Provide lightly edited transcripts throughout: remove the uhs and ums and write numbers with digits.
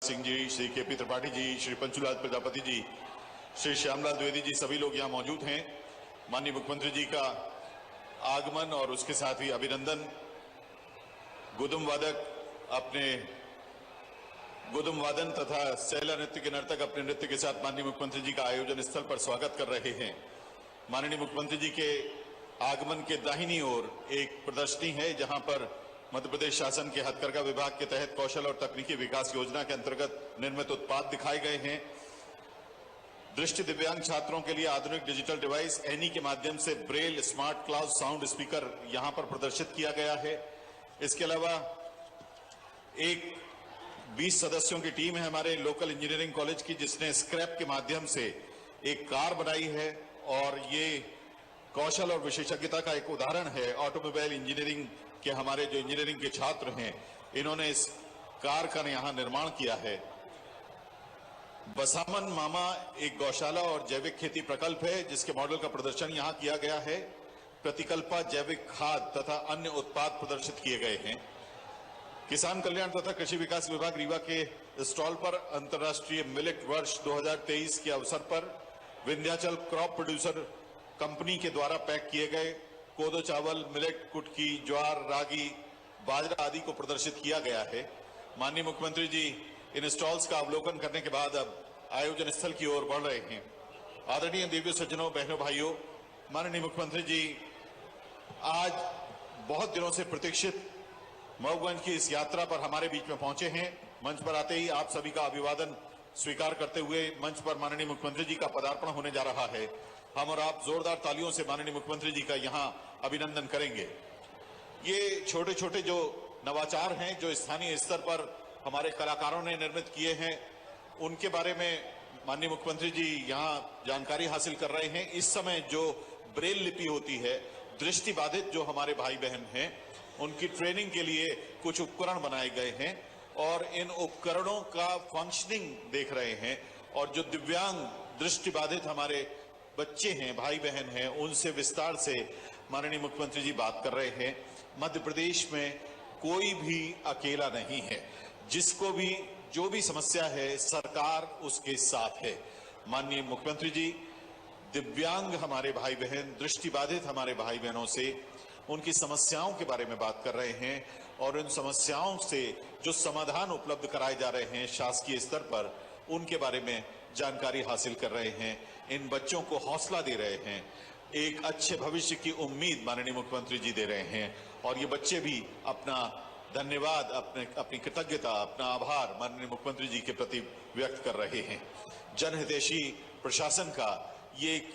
Singh ji, Shri KP Tripathi ji, Shri Panchulal Prajapati ji, Shri Shyamlal Dwivedi ji, सभी लोग यहाँ मौजूद हैं। माननीय मुख्यमंत्री जी का आगमन और उसके साथ ही अभिनंदन। गुदुम वादक अपने गुदुम वादन तथा सैला नृत्य के नर्तक अपने नृत्य के साथ माननीय मुख्यमंत्री जी का आयोजन स्थल पर स्वागत कर रहे हैं। माननीय मुख्यमंत्री जी के आगमन के दाहिनी ओर एक प्रदर्शनी है, जहां पर मध्य प्रदेश शासन के हथकरघा विभाग के तहत कौशल और तकनीकी विकास योजना के अंतर्गत निर्मित उत्पाद दिखाए गए हैं। दृष्टि दिव्यांग छात्रों के लिए आधुनिक डिजिटल डिवाइस एनी के माध्यम से Braille smart class sound speaker यहां पर प्रदर्शित किया गया है। इसके अलावा एक 20 सदस्यों की टीम है हमारे लोकल इंजीनियरिंग कॉलेज की, जिसने स्क्रैप के माध्यम से एक कार बनाई है और ये कौशल और विशेषज्ञता का एक उदाहरण है। ऑटोमोबाइल इंजीनियरिंग के हमारे जो इंजीनियरिंग के छात्र हैं, इन्होंने इस कार का यहाँ निर्माण किया है। बसामन मामा एक गौशाला और जैविक खेती प्रकल्प है, जिसके मॉडल का प्रदर्शन यहाँ किया गया है। प्रतिकल्पा जैविक खाद तथा अन्य उत्पाद प्रदर्शित किए गए हैं। किसान कल्याण तथा कृषि विकास विभाग रीवा के स्टॉल पर अंतर्राष्ट्रीय मिलेट वर्ष 2023 के अवसर पर विंध्याचल क्रॉप प्रोड्यूसर कंपनी के द्वारा पैक किए गए कोदो चावल, मिलेट, कुटकी, ज्वार, रागी, बाजरा आदि को प्रदर्शित किया गया है। माननीय मुख्यमंत्री जी इन स्टॉल्स का अवलोकन करने के बाद अब आयोजन स्थल की ओर बढ़ रहे हैं। आदरणीय दिव्य सज्जनों, बहनों, भाइयों, माननीय मुख्यमंत्री जी आज बहुत दिनों से प्रतीक्षित मऊगंज की इस यात्रा पर हमारे बीच में पहुंचे हैं। मंच पर आते ही आप सभी का अभिवादन स्वीकार करते हुए मंच पर माननीय मुख्यमंत्री जी का पदार्पण होने जा रहा है। हम और आप जोरदार तालियों से माननीय मुख्यमंत्री जी का यहाँ अभिनंदन करेंगे। ये छोटे छोटे जो नवाचार हैं, जो स्थानीय स्तर पर हमारे कलाकारों ने निर्मित किए हैं, उनके बारे में माननीय मुख्यमंत्री जी यहाँ जानकारी हासिल कर रहे हैं। इस समय जो ब्रेल लिपि होती है, दृष्टिबाधित जो हमारे भाई बहन हैं, उनकी ट्रेनिंग के लिए कुछ उपकरण बनाए गए हैं और इन उपकरणों का फंक्शनिंग देख रहे हैं। और जो दिव्यांग दृष्टिबाधित हमारे बच्चे हैं, भाई बहन हैं, उनसे विस्तार से माननीय मुख्यमंत्री जी बात कर रहे हैं। मध्य प्रदेश में कोई भी अकेला नहीं है, जिसको भी जो भी समस्या है, सरकार उसके साथ है। माननीय मुख्यमंत्री जी दिव्यांग हमारे भाई बहन, दृष्टिबाधित हमारे भाई बहनों से उनकी समस्याओं के बारे में बात कर रहे हैं और उन समस्याओं से जो समाधान उपलब्ध कराए जा रहे हैं शासकीय स्तर पर, उनके बारे में जानकारी हासिल कर रहे हैं। इन बच्चों को हौसला दे रहे हैं, एक अच्छे भविष्य की उम्मीद माननीय मुख्यमंत्री जी दे रहे हैं। और ये बच्चे भी अपना धन्यवाद, अपनी कृतज्ञता, अपना आभार माननीय मुख्यमंत्री जी के प्रति व्यक्त कर रहे हैं। जनहितैषी प्रशासन का ये एक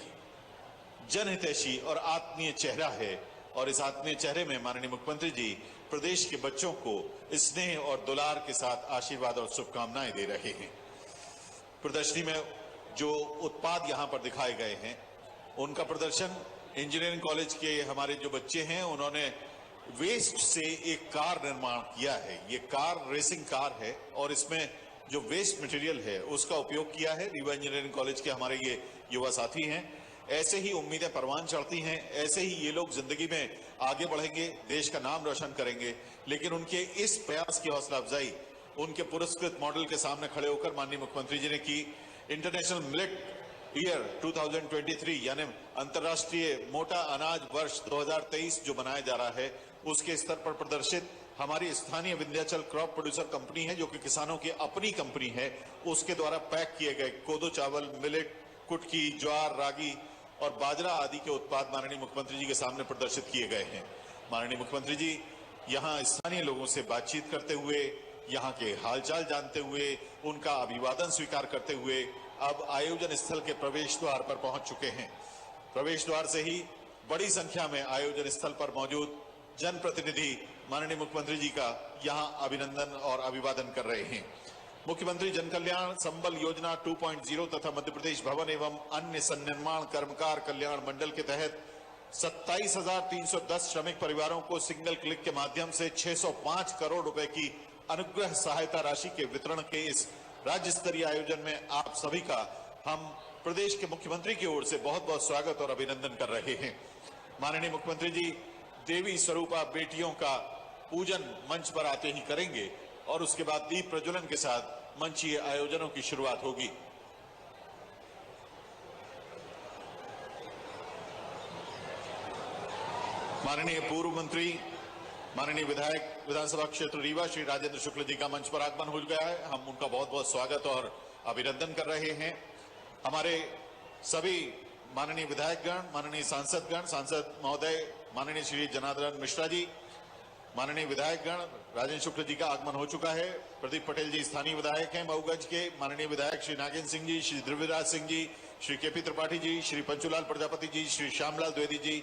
जनहितैषी और आत्मीय चेहरा है और इस आत्मीय चेहरे में माननीय मुख्यमंत्री जी प्रदेश के बच्चों को स्नेह और दुलार के साथ आशीर्वाद और शुभकामनाएं दे रहे हैं। प्रदर्शनी में जो उत्पाद यहाँ पर दिखाए गए हैं, उनका प्रदर्शन इंजीनियरिंग कॉलेज के हमारे जो बच्चे हैं, उन्होंने वेस्ट से एक कार निर्माण किया है। ये कार रेसिंग कार है और इसमें जो वेस्ट मटेरियल है उसका उपयोग किया है। रीवा इंजीनियरिंग कॉलेज के हमारे ये युवा साथी हैं। ऐसे ही उम्मीदें परवान चढ़ती हैं, ऐसे ही ये लोग जिंदगी में आगे बढ़ेंगे, देश का नाम रोशन करेंगे। लेकिन उनके इस प्रयास की हौसला अफजाई उनके पुरस्कृत मॉडल के सामने खड़े होकर माननीय मुख्यमंत्री जी ने की। इंटरनेशनल मिलेट ईयर 2023 यानी अंतर्राष्ट्रीय मोटा अनाज वर्ष 2023 जो मनाया जा रहा है, उसके स्तर पर प्रदर्शित हमारी स्थानीय विंध्याचल क्रॉप प्रोड्यूसर कंपनी है, जो कि किसानों की अपनी कंपनी है, उसके द्वारा पैक किए गए कोदो चावल, मिलेट, कुटकी, ज्वार, रागी और बाजरा आदि के उत्पाद माननीय मुख्यमंत्री जी के सामने प्रदर्शित किए गए हैं। माननीय मुख्यमंत्री जी यहाँ स्थानीय लोगों से बातचीत करते हुए, यहाँ के हालचाल जानते हुए, उनका अभिवादन स्वीकार करते हुए अब आयोजन स्थल के प्रवेश द्वार पर पहुंच चुके हैं। प्रवेश द्वार से ही बड़ी संख्या में आयोजन स्थल पर मौजूद जनप्रतिनिधि माननीय मुख्यमंत्री जी का यहाँ अभिनंदन और अभिवादन कर रहे हैं। मुख्यमंत्री जन कल्याण संबल योजना 2.0 तथा मध्य प्रदेश भवन एवं अन्य सन्निर्माण कर्मकार कल्याण मंडल के तहत 27,310 श्रमिक परिवारों को सिंगल क्लिक के माध्यम से 605 करोड़ रुपए की अनुग्रह सहायता राशि के वितरण के इस राज्य स्तरीय आयोजन में आप सभी का हम प्रदेश के मुख्यमंत्री की ओर से बहुत बहुत स्वागत और अभिनंदन कर रहे हैं। माननीय मुख्यमंत्री जी देवी स्वरूपा बेटियों का पूजन मंच पर आते ही करेंगे और उसके बाद दीप प्रज्वलन के साथ मंचीय आयोजनों की शुरुआत होगी। माननीय पूर्व मंत्री, माननीय विधायक विधानसभा क्षेत्र रीवा श्री राजेंद्र शुक्ल जी का मंच पर आगमन हो गया है। हम उनका बहुत बहुत स्वागत और अभिनंदन कर रहे हैं। हमारे सभी माननीय विधायकगण, माननीय सांसदगण, सांसद महोदय माननीय श्री जनार्दन मिश्रा जी, माननीय विधायकगण, राजेंद्र शुक्ल जी का आगमन हो चुका है। प्रदीप पटेल जी स्थानीय विधायक हैं मऊगंज के। माननीय विधायक श्री नागेंद्र सिंह जी, श्री ध्रुवीराज सिंह जी, श्री केपी त्रिपाठी जी, श्री पंचूलाल प्रजापति जी, श्री श्यामलाल द्विवेदी जी,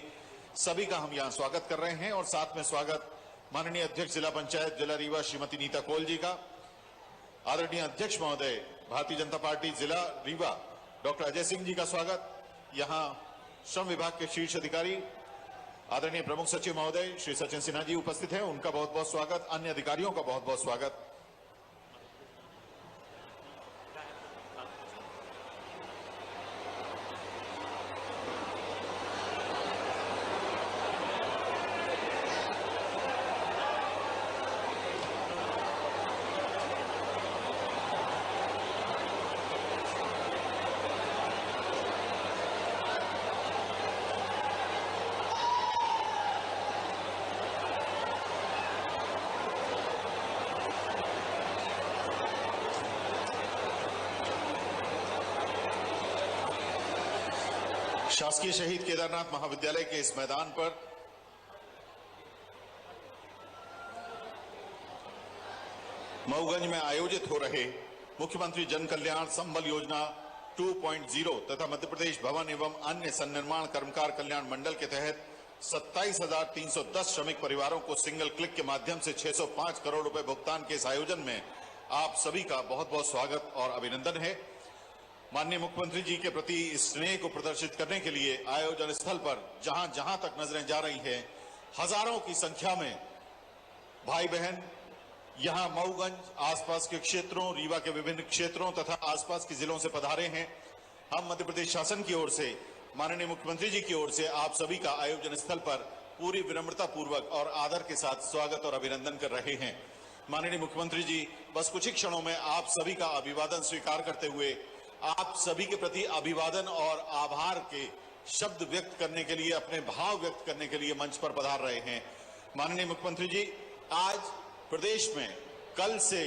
सभी का हम यहाँ स्वागत कर रहे हैं। और साथ में स्वागत माननीय अध्यक्ष जिला पंचायत जिला रीवा श्रीमती नीता कोल जी का, आदरणीय अध्यक्ष महोदय भारतीय जनता पार्टी जिला रीवा डॉक्टर अजय सिंह जी का स्वागत। यहाँ श्रम विभाग के शीर्ष अधिकारी आदरणीय प्रमुख सचिव महोदय श्री सचिन सिन्हा जी उपस्थित हैं, उनका बहुत बहुत स्वागत। अन्य अधिकारियों का बहुत बहुत स्वागत। शासकीय शहीद केदारनाथ महाविद्यालय के इस मैदान पर मऊगंज में आयोजित हो रहे मुख्यमंत्री जन कल्याण संबल योजना 2.0 तथा मध्य प्रदेश भवन एवं अन्य सन्निर्माण कर्मकार कल्याण मंडल के तहत 27,310 श्रमिक परिवारों को सिंगल क्लिक के माध्यम से 605 करोड़ रुपए भुगतान के इस आयोजन में आप सभी का बहुत बहुत स्वागत और अभिनंदन है। माननीय मुख्यमंत्री जी के प्रति इस स्नेह को प्रदर्शित करने के लिए आयोजन स्थल पर जहां जहां तक नजरें जा रही हैं, हजारों की संख्या में भाई बहन यहां मऊगंज आसपास के क्षेत्रों, रीवा के विभिन्न क्षेत्रों तथा आसपास के जिलों से पधारे हैं। हम मध्य प्रदेश शासन की ओर से, माननीय मुख्यमंत्री जी की ओर से आप सभी का आयोजन स्थल पर पूरी विनम्रता पूर्वक और आदर के साथ स्वागत और अभिनंदन कर रहे हैं। माननीय मुख्यमंत्री जी बस कुछ ही क्षणों में आप सभी का अभिवादन स्वीकार करते हुए आप सभी के प्रति अभिवादन और आभार के शब्द व्यक्त करने के लिए, अपने भाव व्यक्त करने के लिए मंच पर पधार रहे हैं। माननीय मुख्यमंत्री जी आज प्रदेश में कल से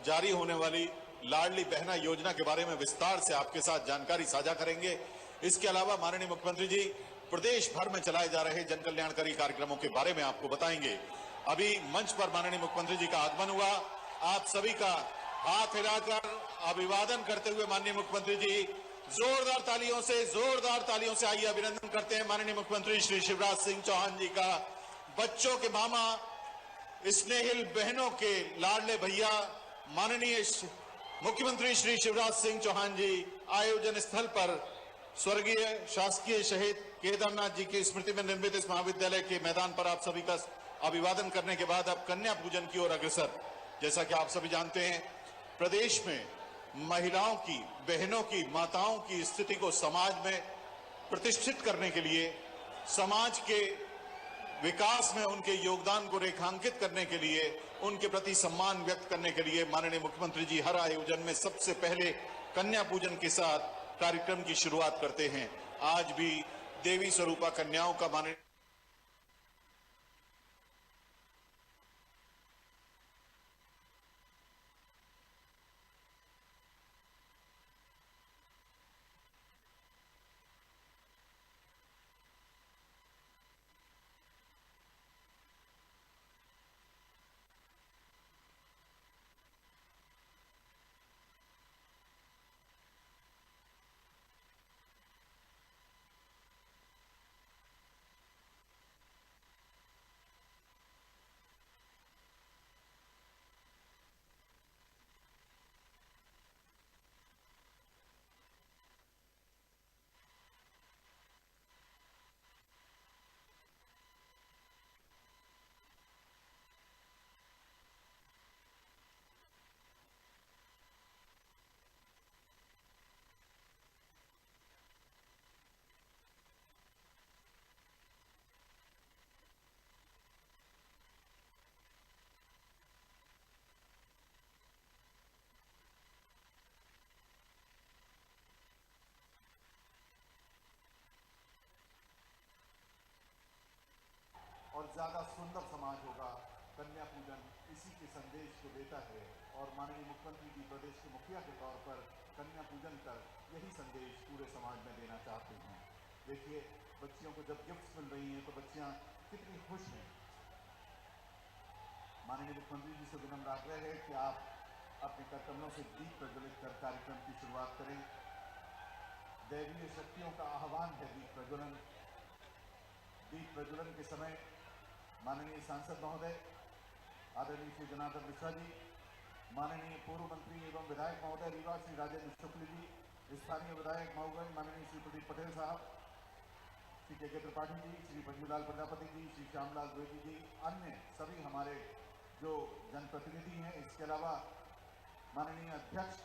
जारी होने वाली लाडली बहना योजना के बारे में विस्तार से आपके साथ जानकारी साझा करेंगे। इसके अलावा माननीय मुख्यमंत्री जी प्रदेश भर में चलाए जा रहे जन कल्याणकारी कार्यक्रमों के बारे में आपको बताएंगे। अभी मंच पर माननीय मुख्यमंत्री जी का आगमन हुआ। आप सभी का हाथ हिलाकर अभिवादन करते हुए माननीय मुख्यमंत्री जी जोरदार तालियों से आइए अभिनंदन करते हैं माननीय मुख्यमंत्री श्री शिवराज सिंह चौहान जी का। बच्चों के मामा, स्नेहिल बहनों के लाडले भैया माननीय मुख्यमंत्री श्री शिवराज सिंह चौहान जी आयोजन स्थल पर स्वर्गीय शासकीय शहीद केदारनाथ जी की स्मृति में निर्मित इस महाविद्यालय के मैदान पर आप सभी का अभिवादन करने के बाद अब कन्या पूजन की ओर अग्रसर। जैसा कि आप सभी जानते हैं, प्रदेश में महिलाओं की, बहनों की, माताओं की स्थिति को समाज में प्रतिष्ठित करने के लिए, समाज के विकास में उनके योगदान को रेखांकित करने के लिए, उनके प्रति सम्मान व्यक्त करने के लिए माननीय मुख्यमंत्री जी हर आयोजन में सबसे पहले कन्या पूजन के साथ कार्यक्रम की शुरुआत करते हैं। आज भी देवी स्वरूपा कन्याओं का माननीय ज्यादा सुंदर समाज होगा। कन्या पूजन इसी के संदेश को देता है और माननीय मुख्यमंत्री जी प्रदेश के मुखिया के तौर पर कन्या पूजन कर यही संदेश पूरे समाज में देना चाहते हैं। देखिए, बच्चियों को जब गिफ्ट्स मिल रही हैं तो बच्चियां कितनी खुश हैं। माननीय मुख्यमंत्री जी से विनम्र आग्रह है कि आप अपने करकमलों से दीप प्रज्वलित कर कार्यक्रम की शुरुआत करें। दैवीय शक्तियों का आह्वान है दीप प्रज्वलन। दीप प्रज्वलन के समय माननीय सांसद महोदय आदरणीय श्री जनार्दन मिश्रा जी, माननीय पूर्व मंत्री एवं विधायक महोदय रीवा श्री राजेंद्र शुक्ल जी, स्थानीय विधायक महोदय माननीय श्री प्रदीप पटेल साहब, श्री के त्रिपाठी जी, श्री पंजूलाल प्रजापति जी, श्री श्यामलाल द्विवेदी जी, अन्य सभी हमारे जो जनप्रतिनिधि हैं, इसके अलावा माननीय अध्यक्ष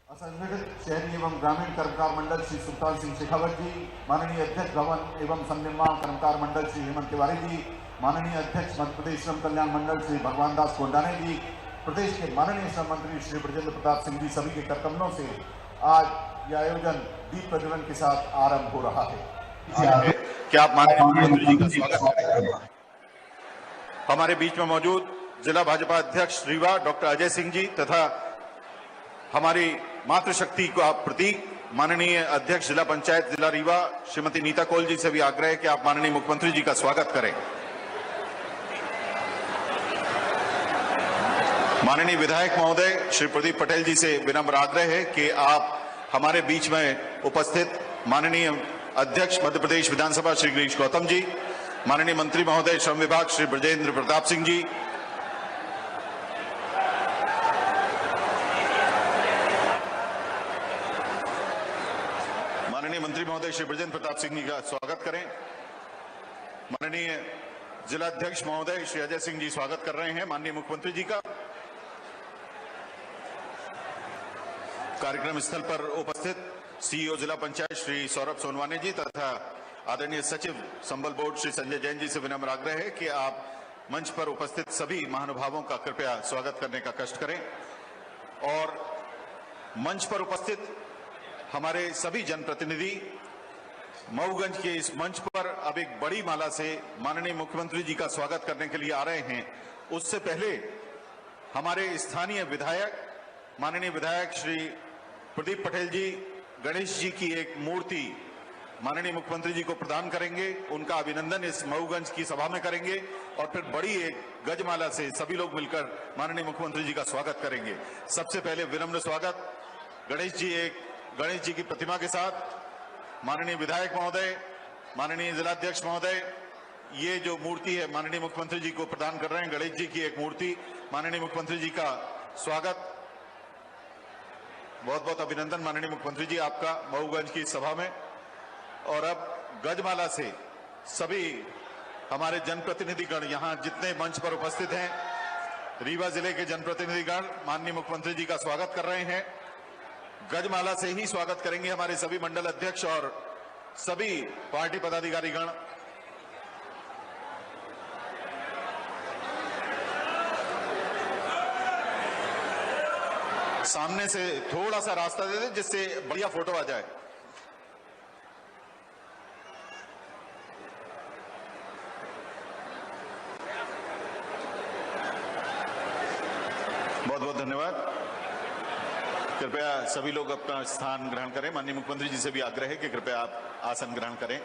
असंगठित शहरी एवं ग्रामीण कर्मकार मंडल श्री सुल्तान सिंह शेखावत जी, माननीय अध्यक्ष भवन एवं संनिर्माण कर्मकार मंडल श्री हेमंत तिवारी जी, माननीय अध्यक्ष मध्य प्रदेश श्रम कल्याण मंडल श्री भगवान दास कोंडाने जी, प्रदेश के माननीय श्रम मंत्री श्री ब्रजेंद्र प्रताप सिंह जी, सभी के करकमलों से आज यह आयोजन दीप प्रज्वलन के साथ आरंभ हो रहा है। क्या आप माननीय मुख्यमंत्री जी का स्वागत करें। हमारे बीच में मौजूद जिला भाजपा अध्यक्ष रीवा डॉक्टर अजय सिंह जी तथा हमारी मातृशक्ति का प्रतीक माननीय अध्यक्ष जिला पंचायत जिला रीवा श्रीमती नीता कोल जी से भी आग्रह है कि आप माननीय मुख्यमंत्री जी का स्वागत करें। माननीय विधायक महोदय श्री प्रदीप पटेल जी से विनम्र आग्रह है कि आप हमारे बीच में उपस्थित माननीय अध्यक्ष मध्य प्रदेश विधानसभा श्री गिरीश गौतम जी, माननीय मंत्री महोदय श्रम विभाग श्री ब्रजेंद्र प्रताप सिंह जी, माननीय मंत्री महोदय श्री ब्रजेंद्र प्रताप सिंह जी का स्वागत करें। माननीय जिला अध्यक्ष महोदय श्री अजय सिंह जी स्वागत कर रहे हैं माननीय मुख्यमंत्री जी का। कार्यक्रम स्थल पर उपस्थित सीईओ जिला पंचायत श्री सौरभ सोनवाने जी तथा आदरणीय सचिव संबल बोर्ड श्री संजय जैन जी से विनम्र आग्रह है कि आप मंच पर उपस्थित सभी महानुभावों का कृपया स्वागत करने का कष्ट करें और मंच पर उपस्थित हमारे सभी जनप्रतिनिधि मऊगंज के इस मंच पर अब एक बड़ी माला से माननीय मुख्यमंत्री जी का स्वागत करने के लिए आ रहे हैं। उससे पहले हमारे स्थानीय विधायक माननीय विधायक श्री प्रदीप पटेल जी गणेश जी की एक मूर्ति माननीय मुख्यमंत्री जी को प्रदान करेंगे। उनका अभिनंदन इस मऊगंज की सभा में करेंगे और फिर बड़ी एक गजमाला से सभी लोग मिलकर माननीय मुख्यमंत्री जी का स्वागत करेंगे। सबसे पहले विनम्र स्वागत गणेश जी की प्रतिमा के साथ माननीय विधायक महोदय, माननीय जिलाध्यक्ष महोदय, ये जो मूर्ति है माननीय मुख्यमंत्री जी को प्रदान कर रहे हैं। गणेश जी की एक मूर्ति माननीय मुख्यमंत्री जी का स्वागत, बहुत बहुत अभिनंदन माननीय मुख्यमंत्री जी आपका मऊगंज की सभा में। और अब गजमाला से सभी हमारे जनप्रतिनिधिगण यहाँ जितने मंच पर उपस्थित हैं, रीवा जिले के जनप्रतिनिधिगण माननीय मुख्यमंत्री जी का स्वागत कर रहे हैं। गजमाला से ही स्वागत करेंगे हमारे सभी मंडल अध्यक्ष और सभी पार्टी पदाधिकारीगण। सामने से थोड़ा सा रास्ता दे दें जिससे बढ़िया फोटो आ जाए। बहुत बहुत धन्यवाद। कृपया सभी लोग अपना स्थान ग्रहण करें। माननीय मुख्यमंत्री जी से भी आग्रह है कि कृपया आप आसन ग्रहण करें।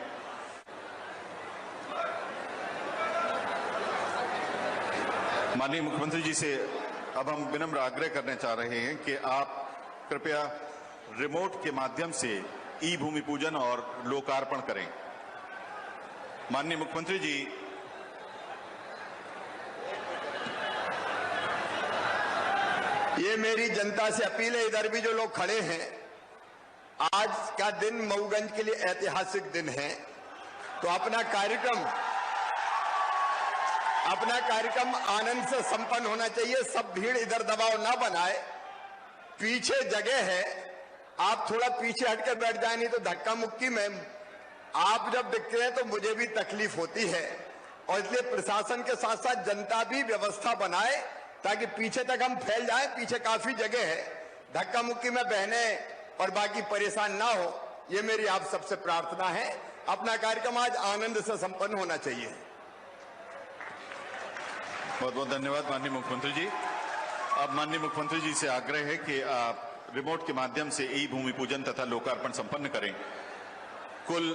माननीय मुख्यमंत्री जी से अब हम विनम्र आग्रह करने चाह रहे हैं कि आप कृपया रिमोट के माध्यम से ई भूमि पूजन और लोकार्पण करें। माननीय मुख्यमंत्री जी ये मेरी जनता से अपील है, इधर भी जो लोग खड़े हैं, आज का दिन मऊगंज के लिए ऐतिहासिक दिन है, तो अपना कार्यक्रम आनंद से संपन्न होना चाहिए। सब भीड़ इधर दबाव ना बनाए, पीछे जगह है, आप थोड़ा पीछे हटकर बैठ जाए, नहीं तो धक्का मुक्की में आप जब दिखते हैं तो मुझे भी तकलीफ होती है। और इसलिए प्रशासन के साथ साथ जनता भी व्यवस्था बनाए ताकि पीछे तक हम फैल जाएं। पीछे काफी जगह है, धक्का मुक्की में बहने और बाकी परेशान ना हो, ये मेरी आप सबसे प्रार्थना है। अपना कार्यक्रम आज आनंद से संपन्न होना चाहिए। बहुत बहुत धन्यवाद माननीय मुख्यमंत्री जी। अब माननीय मुख्यमंत्री जी से आग्रह है कि आप रिमोट के माध्यम से ई भूमि पूजन तथा लोकार्पण संपन्न करें। कुल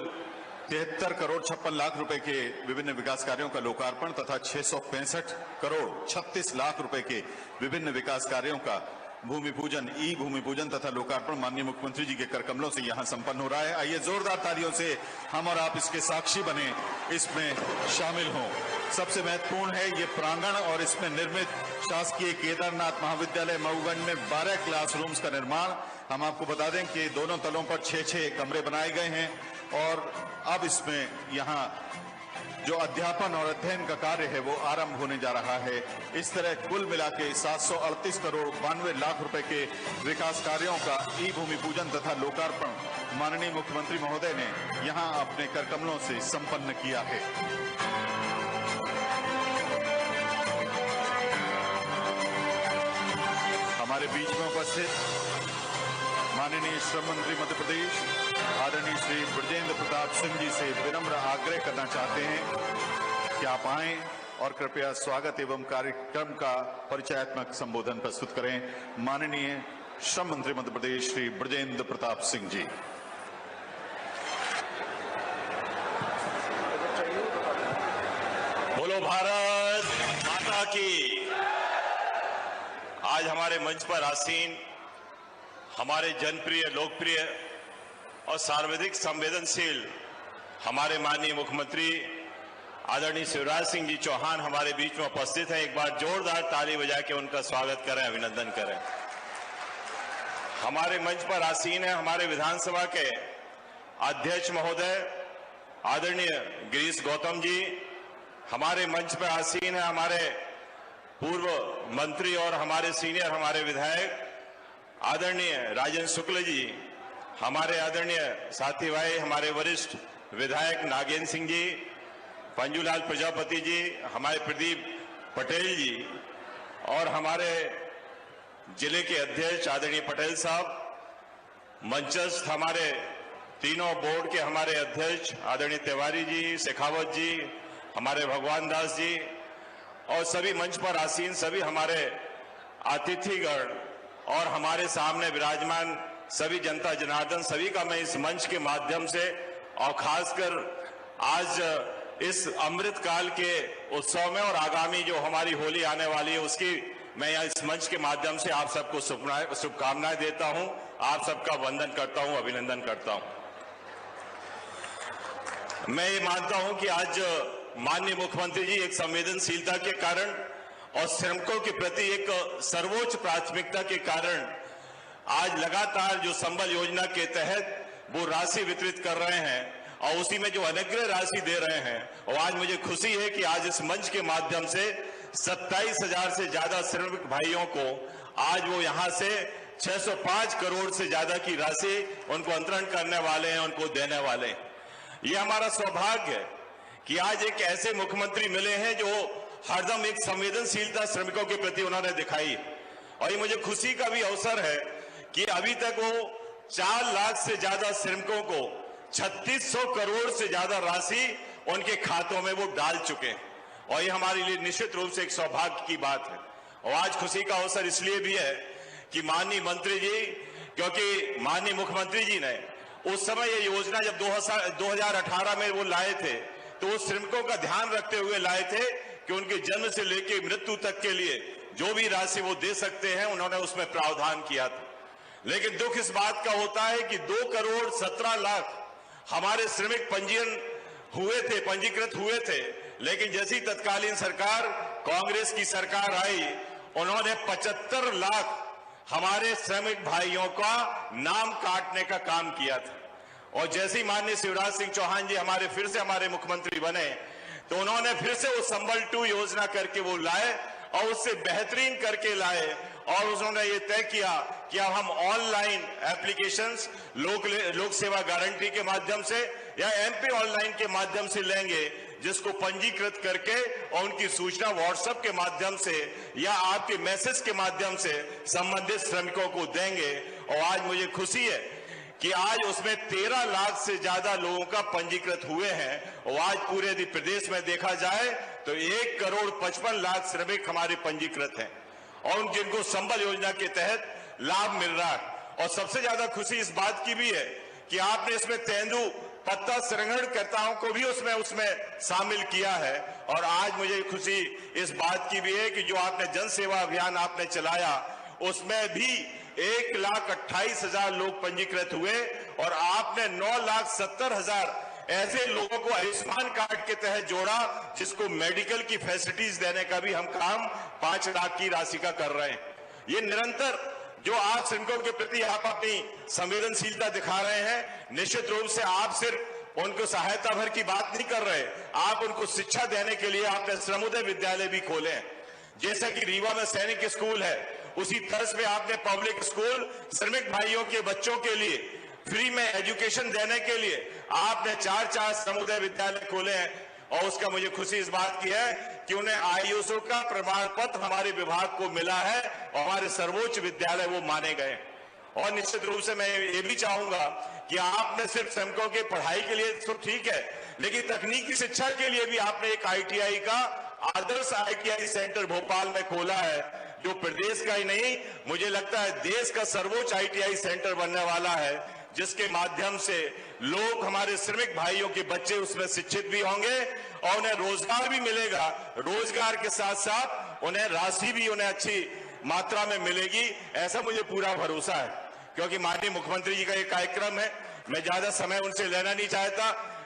73 करोड़ 56 लाख रुपए के विभिन्न विकास कार्यों का लोकार्पण तथा 665 करोड़ 36 लाख रुपए के विभिन्न विकास कार्यों का भूमि पूजन, ई भूमि पूजन तथा लोकार्पण माननीय मुख्यमंत्री जी के करकमलों से यहां संपन्न हो रहा है। आइए जोरदार तालियों से हम और आप इसके साक्षी बने, इसमें शामिल हों। सबसे महत्वपूर्ण है ये प्रांगण और इसमें निर्मित शासकीय केदारनाथ महाविद्यालय मऊगंज में 12 क्लासरूम्स का निर्माण। हम आपको बता दें कि दोनों तलों पर 6-6 कमरे बनाए गए हैं और अब इसमें यहाँ जो अध्यापन और अध्ययन का कार्य है वो आरंभ होने जा रहा है। इस तरह कुल मिला के 738 करोड़ 92 लाख रुपए के विकास कार्यों का ई भूमि पूजन तथा लोकार्पण माननीय मुख्यमंत्री महोदय ने यहां अपने करकमलों से संपन्न किया है। हमारे बीच में उपस्थित माननीय श्रम मंत्री मध्य प्रदेश आदरणीय श्री ब्रजेंद्र प्रताप सिंह जी से विनम्र आग्रह करना चाहते हैं कि आप आएं और कृपया स्वागत एवं कार्यक्रम का परिचयात्मक संबोधन प्रस्तुत करें। माननीय श्रम मंत्री मध्य प्रदेश श्री ब्रजेंद्र प्रताप सिंह जी। बोलो भारत माता की। आज हमारे मंच पर आसीन हमारे जनप्रिय, लोकप्रिय और सर्वाधिक संवेदनशील हमारे माननीय मुख्यमंत्री आदरणीय शिवराज सिंह जी चौहान हमारे बीच में उपस्थित हैं। एक बार जोरदार ताली बजा के उनका स्वागत करें, अभिनंदन करें। हमारे मंच पर आसीन है हमारे विधानसभा के अध्यक्ष महोदय आदरणीय गिरीश गौतम जी। हमारे मंच पर आसीन है हमारे पूर्व मंत्री और हमारे सीनियर हमारे विधायक आदरणीय राजेंद्र शुक्ल जी। हमारे आदरणीय साथी भाई हमारे वरिष्ठ विधायक नागेंद्र सिंह जी, पंजूलाल प्रजापति जी, हमारे प्रदीप पटेल जी और हमारे जिले के अध्यक्ष आदरणीय पटेल साहब। मंचस्थ हमारे तीनों बोर्ड के हमारे अध्यक्ष आदरणीय तिवारी जी, शेखावत जी, हमारे भगवान दास जी और सभी मंच पर आसीन सभी हमारे अतिथिगण और हमारे सामने विराजमान सभी जनता जनार्दन, सभी का मैं इस मंच के माध्यम से और खासकर आज इस अमृत काल के उत्सव में और आगामी जो हमारी होली आने वाली है उसकी मैं यहाँ इस मंच के माध्यम से आप सबको शुभकामनाएं देता हूं, आप सबका वंदन करता हूं, अभिनंदन करता हूं। मैं ये मानता हूं कि आज माननीय मुख्यमंत्री जी एक संवेदनशीलता के कारण और श्रमिकों के प्रति एक सर्वोच्च प्राथमिकता के कारण आज लगातार जो संबल योजना के तहत वो राशि वितरित कर रहे हैं और उसी में जो अनुग्रह राशि दे रहे हैं। और आज मुझे खुशी है कि आज इस मंच के माध्यम से 27,000 से ज्यादा श्रमिक भाइयों को आज वो यहां से 605 करोड़ से ज्यादा की राशि उनको अंतरण करने वाले हैं, उनको देने वाले हैं। ये हमारा सौभाग्य है कि आज एक ऐसे मुख्यमंत्री मिले हैं जो हरदम एक संवेदनशीलता श्रमिकों के प्रति उन्होंने दिखाई। और ये मुझे खुशी का भी अवसर है कि अभी तक वो 4 लाख से ज्यादा श्रमिकों को 3600 करोड़ से ज्यादा राशि उनके खातों में वो डाल चुके हैं। और ये हमारे लिए निश्चित रूप से एक सौभाग्य की बात है। और आज खुशी का अवसर इसलिए भी है कि माननीय मंत्री जी, क्योंकि माननीय मुख्यमंत्री जी ने उस समय ये योजना जब 2018 में वो लाए थे तो वो श्रमिकों का ध्यान रखते हुए लाए थे कि उनके जन्म से लेकर मृत्यु तक के लिए जो भी राशि वो दे सकते हैं उन्होंने उसमें प्रावधान किया था। लेकिन दुख इस बात का होता है कि 2 करोड़ 17 लाख हमारे श्रमिक पंजीकृत हुए थे, लेकिन जैसी तत्कालीन सरकार कांग्रेस की सरकार आई उन्होंने 75 लाख हमारे श्रमिक भाइयों का नाम काटने का काम किया था। और जैसे ही माननीय शिवराज सिंह चौहान जी फिर से हमारे मुख्यमंत्री बने तो उन्होंने फिर से वो संबल 2 योजना करके वो लाए और उससे बेहतरीन करके लाए। और उन्होंने ये तय किया कि अब हम ऑनलाइन एप्लीकेशंस लोक सेवा गारंटी के माध्यम से या MP ऑनलाइन के माध्यम से लेंगे, जिसको पंजीकृत करके और उनकी सूचना व्हाट्सएप के माध्यम से या आपके मैसेज के माध्यम से संबंधित श्रमिकों को देंगे। और आज मुझे खुशी है कि आज उसमें 13 लाख से ज्यादा लोगों का पंजीकृत हुए हैं और आज पूरे प्रदेश में देखा जाए तो 1,55,00,000 श्रमिक हमारे पंजीकृत हैं और जिनको संबल योजना के तहत लाभ मिल रहा है। और सबसे ज्यादा खुशी इस बात की भी है कि आपने इसमें तेंदु पत्ता संग्रहणकर्ताओं को भी उसमें शामिल किया है। और आज मुझे खुशी इस बात की भी है कि जो आपने जन सेवा अभियान आपने चलाया उसमें भी 1,28,000 लोग पंजीकृत हुए और आपने 9,70,000 ऐसे लोगों को आयुष्मान कार्ड के तहत जोड़ा जिसको मेडिकल की फैसिलिटीज देने का भी हम काम 5 लाख की राशि का कर रहे हैं। ये निरंतर जो आज श्रमिकों के प्रति आप अपनी संवेदनशीलता दिखा रहे हैं, निश्चित रूप से आप सिर्फ उनको सहायता भर की बात नहीं कर रहे, आप उनको शिक्षा देने के लिए आपने श्रमोदय विद्यालय भी खोले हैं। जैसा कि रीवा में सैनिक स्कूल है, उसी तर्ज पे आपने पब्लिक स्कूल श्रमिक भाइयों के बच्चों के लिए फ्री में एजुकेशन देने के लिए आपने 4 श्रमोदय विद्यालय खोले हैं। और उसका मुझे खुशी इस बात की है कि उन्हें आईएसओ का प्रमाण पत्र हमारे विभाग को मिला है और हमारे सर्वोच्च विद्यालय वो माने गए। और निश्चित रूप से मैं ये भी चाहूंगा कि आपने सिर्फ श्रमिकों के पढ़ाई के लिए तो ठीक है, लेकिन तकनीकी शिक्षा के लिए भी आपने एक ITI का आदर्श ITI सेंटर भोपाल में खोला है, जो प्रदेश का ही नहीं मुझे लगता है देश का सर्वोच्च ITI सेंटर बनने वाला है, जिसके माध्यम से लोग हमारे श्रमिक भाइयों के बच्चे उसमें शिक्षित भी होंगे और उन्हें रोजगार भी मिलेगा। रोजगार के साथ साथ उन्हें राशि भी उन्हें अच्छी मात्रा में मिलेगी, ऐसा मुझे पूरा भरोसा है। क्योंकि माननीय मुख्यमंत्री जी का ये कार्यक्रम है, मैं ज्यादा समय उनसे लेना नहीं चाहता,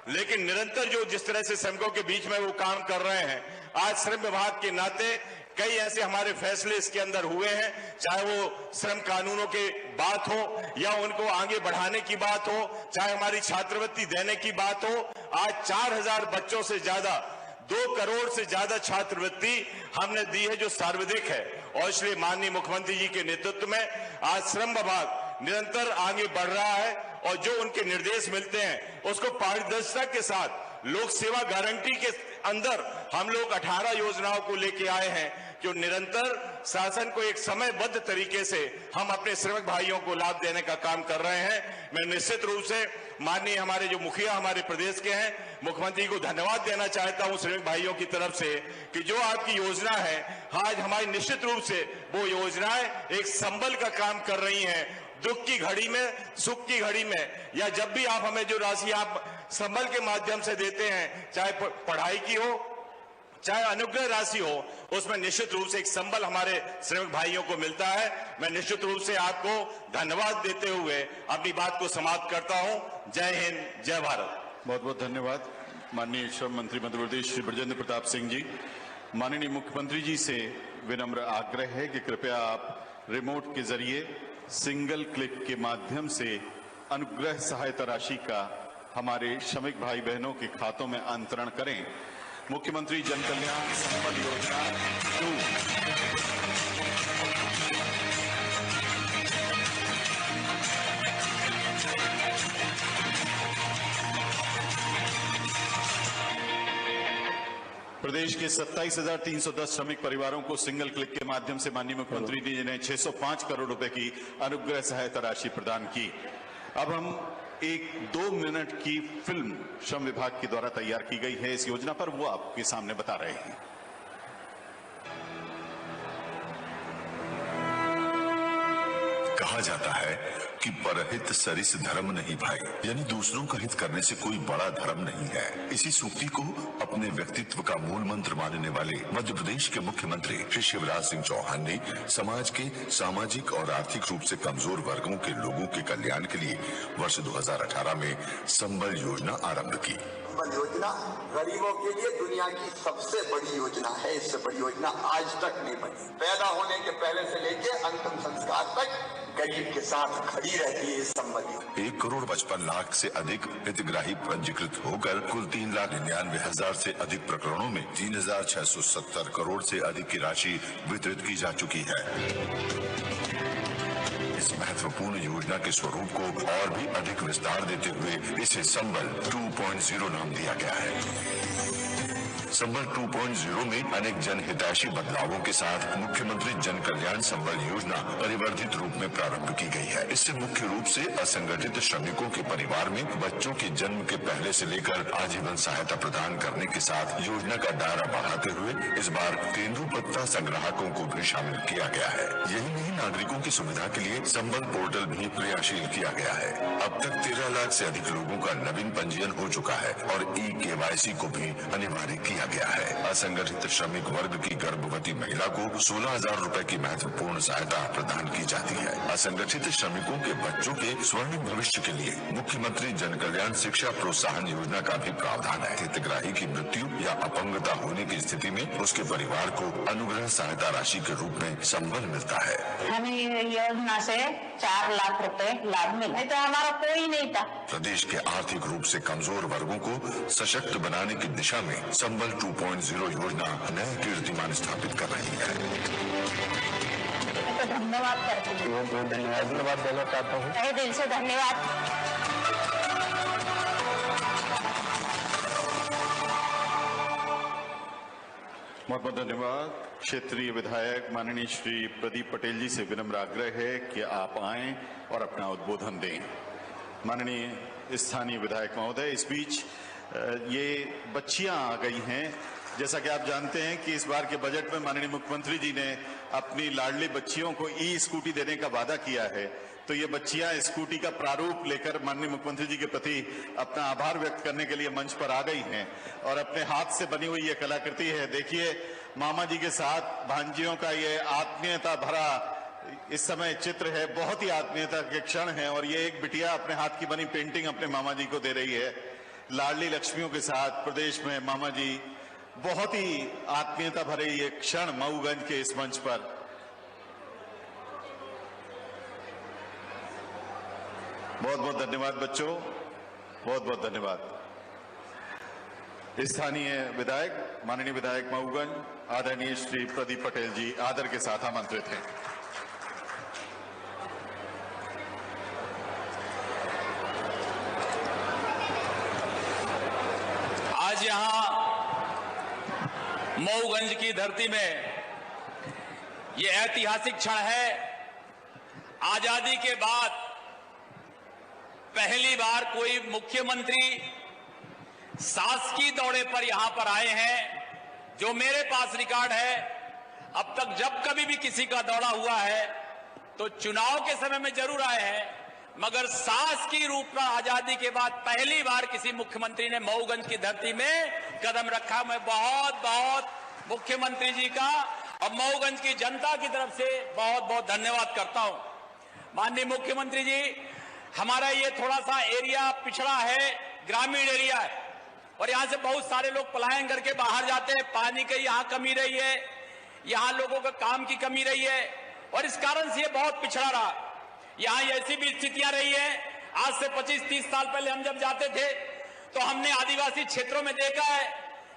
लेकिन निरंतर जो जिस तरह से श्रमिकों के बीच में वो काम कर रहे हैं, आज श्रम विभाग के नाते कई ऐसे हमारे फैसले इसके अंदर हुए हैं, चाहे वो श्रम कानूनों के बात हो या उनको आगे बढ़ाने की बात हो, चाहे हमारी छात्रवृत्ति देने की बात हो। आज 4,000 बच्चों से ज्यादा 2 करोड़ से ज्यादा छात्रवृत्ति हमने दी है जो सार्वजनिक है। और इसलिए माननीय मुख्यमंत्री जी के नेतृत्व में आज श्रम विभाग निरंतर आगे बढ़ रहा है और जो उनके निर्देश मिलते हैं उसको पारदर्शिता के साथ लोक सेवा गारंटी के अंदर हम लोग 18 योजनाओं को लेके आए हैं, जो निरंतर शासन को एक समयबद्ध तरीके से हम अपने श्रमिक भाइयों को लाभ देने का काम कर रहे हैं। मैं निश्चित रूप से माननीय हमारे जो मुखिया हमारे प्रदेश के हैं, मुख्यमंत्री को धन्यवाद देना चाहता हूं श्रमिक भाइयों की तरफ से कि जो आपकी योजना है आज हमारी निश्चित रूप से वो योजनाएं एक संबल का काम कर रही हैं। दुख की घड़ी में, सुख की घड़ी में, या जब भी आप हमें जो राशि आप संबल के माध्यम से देते हैं, चाहे पढ़ाई की हो चाहे अनुग्रह राशि हो, उसमें निश्चित रूप से एक संबल हमारे श्रमिक भाइयों को मिलता है। मैं निश्चित रूप से आपको धन्यवाद देते हुए अपनी बात को समाप्त करता हूं। जय हिंद, जय भारत। बहुत बहुत धन्यवाद माननीय श्रम मंत्री मध्य प्रदेश श्री ब्रजेंद्र प्रताप सिंह जी। माननीय मुख्यमंत्री जी से विनम्र आग्रह है कि कृपया आप रिमोट के जरिए सिंगल क्लिक के माध्यम से अनुग्रह सहायता राशि का हमारे श्रमिक भाई बहनों के खातों में अंतरण करें। मुख्यमंत्री जन कल्याण संबल योजना 2 प्रदेश के 27,310 श्रमिक परिवारों को सिंगल क्लिक के माध्यम से माननीय मुख्यमंत्री जी ने 605 करोड़ रुपए की अनुग्रह सहायता राशि प्रदान की। अब हम एक 2 मिनट की फिल्म श्रम विभाग के द्वारा तैयार की गई है इस योजना पर, वो आपके सामने बता रहे हैं। कहा जाता है कि परहित सरिस धर्म नहीं भाई, यानी दूसरों का हित करने से कोई बड़ा धर्म नहीं है। इसी सूक्ति को अपने व्यक्तित्व का मूल मंत्र मानने वाले मध्य प्रदेश के मुख्यमंत्री श्री शिवराज सिंह चौहान ने समाज के सामाजिक और आर्थिक रूप से कमजोर वर्गों के लोगों के कल्याण के लिए वर्ष 2018 में संबल योजना आरंभ की। संबल योजना गरीबों के लिए दुनिया की सबसे बड़ी योजना है। इससे बड़ी योजना आज तक नहीं बनी। पैदा होने के पहले से लेके अंतिम संस्कार तक गरीब के साथ खड़ी रहती है संबल योजना। 1,55,00,000 से अधिक हितग्राही पंजीकृत होकर कुल 3,99,000 से अधिक प्रकरणों में 3,670 करोड़ से अधिक की राशि वितरित की जा चुकी है। इस महत्वपूर्ण योजना के स्वरूप को और भी अधिक विस्तार देते हुए इसे संबल 2.0 नाम दिया गया है। संबल 2.0 में अनेक जनहितैषी बदलावों के साथ मुख्यमंत्री जन कल्याण संबल योजना परिवर्धित रूप में प्रारंभ की गई है। इससे मुख्य रूप से असंगठित श्रमिकों के परिवार में बच्चों के जन्म के पहले से लेकर आजीवन सहायता प्रदान करने के साथ योजना का दायरा बढ़ाते हुए इस बार तेंदुपत्ता संग्राहकों को भी शामिल किया गया है। यही नहीं, नागरिकों की सुविधा के लिए संबल पोर्टल भी क्रियाशील किया गया है। अब तक 13 लाख से अधिक लोगों का नवीन पंजीयन हो चुका है और KYC को भी अनिवार्य किया गया है। असंगठित श्रमिक वर्ग की गर्भवती महिला को 16,000 रुपए की महत्वपूर्ण सहायता प्रदान की जाती है। असंगठित श्रमिकों के बच्चों के स्वर्णिम भविष्य के लिए मुख्यमंत्री जन कल्याण शिक्षा प्रोत्साहन योजना का भी प्रावधान है। हितग्राही की मृत्यु या अपंगता होने की स्थिति में उसके परिवार को अनुग्रह सहायता राशि के रूप में संबल मिलता है। हमें ये योजना से 4 लाख रुपए लाभ मिला, नहीं तो हमारा कोई नहीं था। प्रदेश के आर्थिक रूप से कमजोर वर्गों को सशक्त बनाने की दिशा में संबल 2.0 योजना नए कीर्तिमान स्थापित कर रही है। तो धन्यवाद करती हूँ, धन्यवाद देना चाहता हूँ, तहे दिल से धन्यवाद। बहुत बहुत धन्यवाद। क्षेत्रीय विधायक माननीय श्री प्रदीप पटेल जी से विनम्र आग्रह है कि आप आएं और अपना उद्बोधन दें। माननीय स्थानीय विधायक महोदय, इस बीच ये बच्चियां आ गई हैं। जैसा कि आप जानते हैं कि इस बार के बजट में माननीय मुख्यमंत्री जी ने अपनी लाडली बच्चियों को स्कूटी देने का वादा किया है, तो ये बच्चियां स्कूटी का प्रारूप लेकर माननीय मुख्यमंत्री जी के प्रति अपना आभार व्यक्त करने के लिए मंच पर आ गई हैं और अपने हाथ से बनी हुई ये कलाकृति है। देखिए, मामा जी के साथ भांजियों का ये आत्मीयता भरा इस समय चित्र है, बहुत ही आत्मीयता के क्षण है। और ये एक बिटिया अपने हाथ की बनी पेंटिंग अपने मामा जी को दे रही है। लाडली लक्ष्मियों के साथ प्रदेश में मामा जी, बहुत ही आत्मीयता भरे ये क्षण मऊगंज के इस मंच पर। बहुत बहुत धन्यवाद बच्चों, बहुत बहुत धन्यवाद। स्थानीय विधायक माननीय विधायक मऊगंज आदरणीय श्री प्रदीप पटेल जी आदर के साथ आमंत्रित हैं। आज यहां मऊगंज की धरती में ये ऐतिहासिक क्षण है। आजादी के बाद पहली बार कोई मुख्यमंत्री शासकीय दौरे पर यहां पर आए हैं। जो मेरे पास रिकॉर्ड है, अब तक जब कभी भी किसी का दौरा हुआ है तो चुनाव के समय में जरूर आए हैं, मगर शासकीय रूप में आजादी के बाद पहली बार किसी मुख्यमंत्री ने मऊगंज की धरती में कदम रखा। मैं बहुत बहुत मुख्यमंत्री जी का और मऊगंज की जनता की तरफ से बहुत बहुत धन्यवाद करता हूं। माननीय मुख्यमंत्री जी, हमारा ये थोड़ा सा एरिया पिछड़ा है, ग्रामीण एरिया है और यहां से बहुत सारे लोग पलायन करके बाहर जाते हैं। पानी की यहां कमी रही है, यहां लोगों का काम की कमी रही है और इस कारण से ये बहुत पिछड़ा रहा। यहां ऐसी भी स्थितियां रही है, आज से 25-30 साल पहले हम जब जाते थे तो हमने आदिवासी क्षेत्रों में देखा है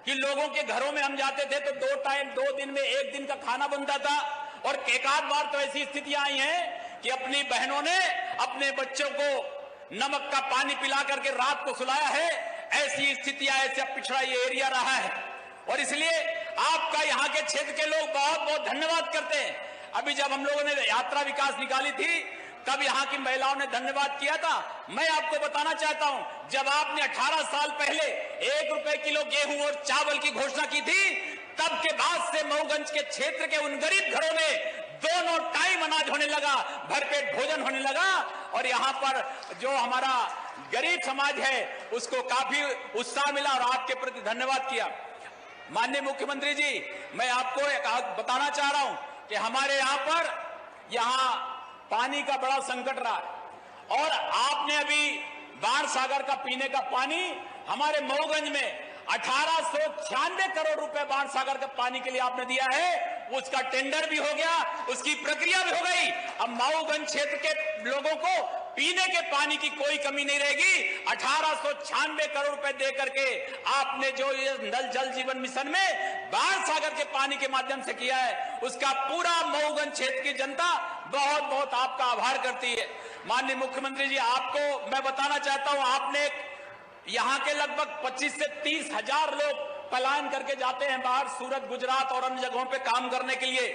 कि लोगों के घरों में हम जाते थे तो 2 टाइम 2 दिन में 1 दिन का खाना बनता था। और एक आध बार तो ऐसी स्थितियां आई हैं कि अपनी बहनों ने अपने बच्चों को नमक का पानी पिला करके रात को सुलाया है। ऐसी स्थितियां, ऐसा पिछड़ा ये एरिया रहा है और इसलिए आपका यहाँ के क्षेत्र के लोग बहुत बहुत धन्यवाद करते हैं। अभी जब हम लोगों ने यात्रा विकास निकाली थी तब यहाँ की महिलाओं ने धन्यवाद किया था। मैं आपको बताना चाहता हूं, जब आपने 18 साल पहले 1 रुपए किलो गेहूं और चावल की घोषणा की थी, तब के बाद से मऊगंज के क्षेत्र के उन गरीब घरों में दोनों टाइम अनाज होने लगा, भरपेट भोजन होने लगा और यहाँ पर जो हमारा गरीब समाज है उसको काफी उत्साह मिला और आपके प्रति धन्यवाद किया। माननीय मुख्यमंत्री जी, मैं आपको एक बताना चाह रहा हूं कि हमारे यहाँ पानी का बड़ा संकट रहा है और आपने अभी बाण सागर का पीने का पानी हमारे मऊगंज में 1896 करोड़ रुपए बाण सागर के पानी के लिए आपने दिया है। उसका टेंडर भी हो गया, उसकी प्रक्रिया भी हो गई। अब मऊगंज क्षेत्र के लोगों को पीने के पानी की कोई कमी नहीं रहेगी। 1896 करोड़ रुपए दे करके आपने जो ये नल जल जीवन मिशन में बाण सागर के पानी के माध्यम से किया है, उसका पूरा मऊगंज क्षेत्र की जनता बहुत बहुत आपका आभार करती है। माननीय मुख्यमंत्री जी, आपको मैं बताना चाहता हूं, आपने यहाँ के लगभग 25 से 30 हजार लोग पलायन करके जाते हैं बाहर, सूरत, गुजरात और अन्य जगहों पे काम करने के लिए।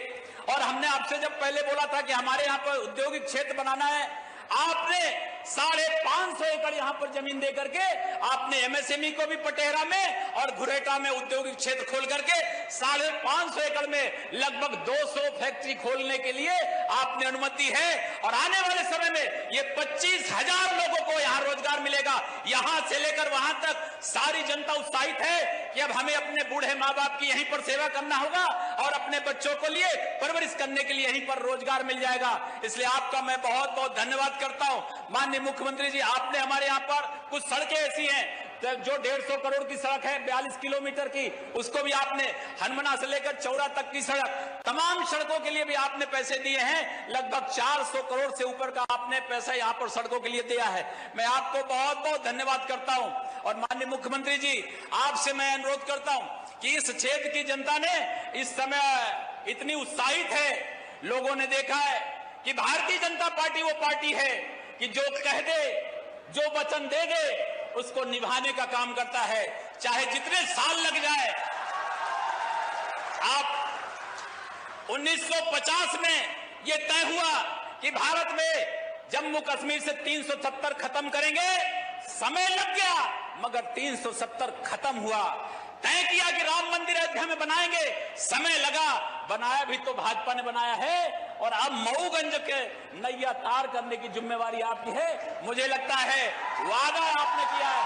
और हमने आपसे जब पहले बोला था कि हमारे यहाँ पर औद्योगिक क्षेत्र बनाना है, आपने 550 एकड़ यहाँ पर जमीन दे करके आपने एमएसएमई को भी पटेरा में और घुरेटा में औद्योगिक क्षेत्र खोल करके 550 एकड़ में लगभग 200 फैक्ट्री खोलने के लिए आपने अनुमति है। और आने वाले समय में ये 25,000 लोगों को यहाँ रोजगार मिलेगा। यहाँ से लेकर वहां तक सारी जनता उत्साहित है कि अब हमें अपने बूढ़े माँ बाप की यहीं पर सेवा करना होगा और अपने बच्चों को लिए परवरिश करने के लिए यहीं पर रोजगार मिल जाएगा। इसलिए आपका मैं बहुत बहुत धन्यवाद करता हूं। माननीय मुख्यमंत्री जी, आपने हमारे यहाँ पर कुछ सड़कें ऐसी हैं जो 150 करोड़ की सड़क है 42 किलोमीटर की, उसको भी आपने हनुमना से लेकर चौरा तक की सड़क, तमाम सड़कों के लिए भी आपने पैसे दिए हैं। लगभग 400 करोड़ से ऊपर का आपने पैसा यहाँ पर सड़कों के लिए दिया है। मैं आपको बहुत बहुत धन्यवाद करता हूं। और माननीय मुख्यमंत्री जी, आपसे मैं अनुरोध करता हूं कि इस क्षेत्र की जनता ने इस समय इतनी उत्साहित है। लोगों ने देखा है कि भारतीय जनता पार्टी वो पार्टी है कि जो कह दे, जो वचन दे दे, उसको निभाने का काम करता है, चाहे जितने साल लग जाए। आप 1950 में यह तय हुआ कि भारत में जम्मू कश्मीर से 370 खत्म करेंगे। समय लग गया मगर 370 खत्म हुआ। तय किया कि राम मंदिर अयोध्या में बनाएंगे, समय लगा, बनाया भी तो भाजपा ने बनाया है। और अब मऊगंज के नैया तार करने की जिम्मेवारी आपकी है। मुझे लगता है वादा आपने किया है।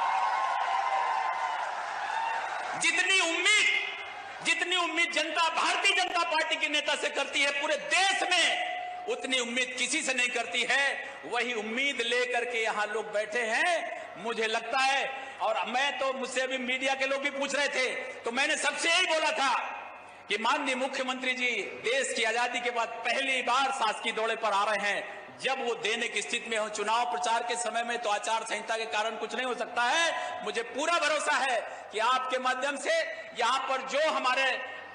जितनी उम्मीद जनता भारतीय जनता पार्टी के नेता से करती है पूरे देश में, उतनी उम्मीद किसी से नहीं करती है। वही उम्मीद लेकर के यहाँ लोग बैठे हैं। मुझे लगता है, और मैं तो, मुझसे अभी मीडिया के लोग भी पूछ रहे थे, तो मैंने सबसे यही बोला था कि माननीय मुख्यमंत्री जी देश की आजादी के बाद पहली बार शासकीय दौरे पर आ रहे हैं। जब वो देने की स्थिति में हो, चुनाव प्रचार के समय में तो आचार संहिता के कारण कुछ नहीं हो सकता है। मुझे पूरा भरोसा है कि आपके माध्यम से यहाँ पर जो हमारे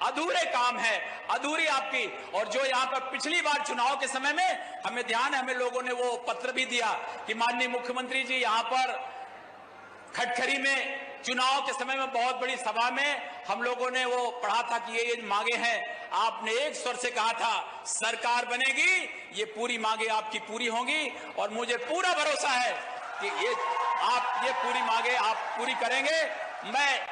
अधूरे काम है, अधूरी आपकी, और जो यहाँ पर पिछली बार चुनाव के समय में हमें ध्यान है, हमें लोगों ने वो पत्र भी दिया कि माननीय मुख्यमंत्री जी यहाँ पर खटखरी में चुनाव के समय में बहुत बड़ी सभा में हम लोगों ने वो पढ़ा था कि ये मांगे हैं। आपने एक स्वर से कहा था सरकार बनेगी, ये पूरी मांगे आपकी पूरी होंगी। और मुझे पूरा भरोसा है कि ये पूरी मांगे आप पूरी करेंगे। मैं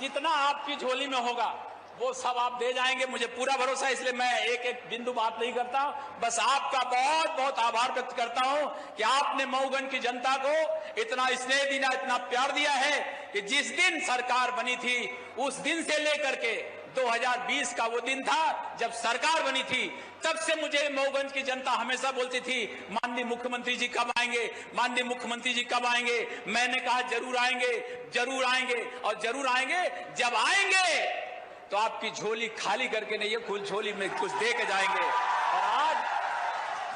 जितना आपकी झोली में होगा वो सब आप दे जाएंगे, मुझे पूरा भरोसा है। इसलिए मैं एक बिंदु बात नहीं करता, बस आपका बहुत बहुत आभार व्यक्त करता हूं कि आपने मऊगंज की जनता को इतना स्नेह दिया, इतना प्यार दिया है कि जिस दिन सरकार बनी थी उस दिन से लेकर के 2020 का वो दिन था जब सरकार बनी थी, तब से मुझे मऊगंज की जनता हमेशा बोलती थी माननीय मुख्यमंत्री जी कब आएंगे, माननीय मुख्यमंत्री जी कब आएंगे। मैंने कहा जरूर आएंगे, जरूर आएंगे और जरूर आएंगे। जब आएंगे तो आपकी झोली खाली करके नहीं है, खुल झोली में कुछ दे के जाएंगे। और आज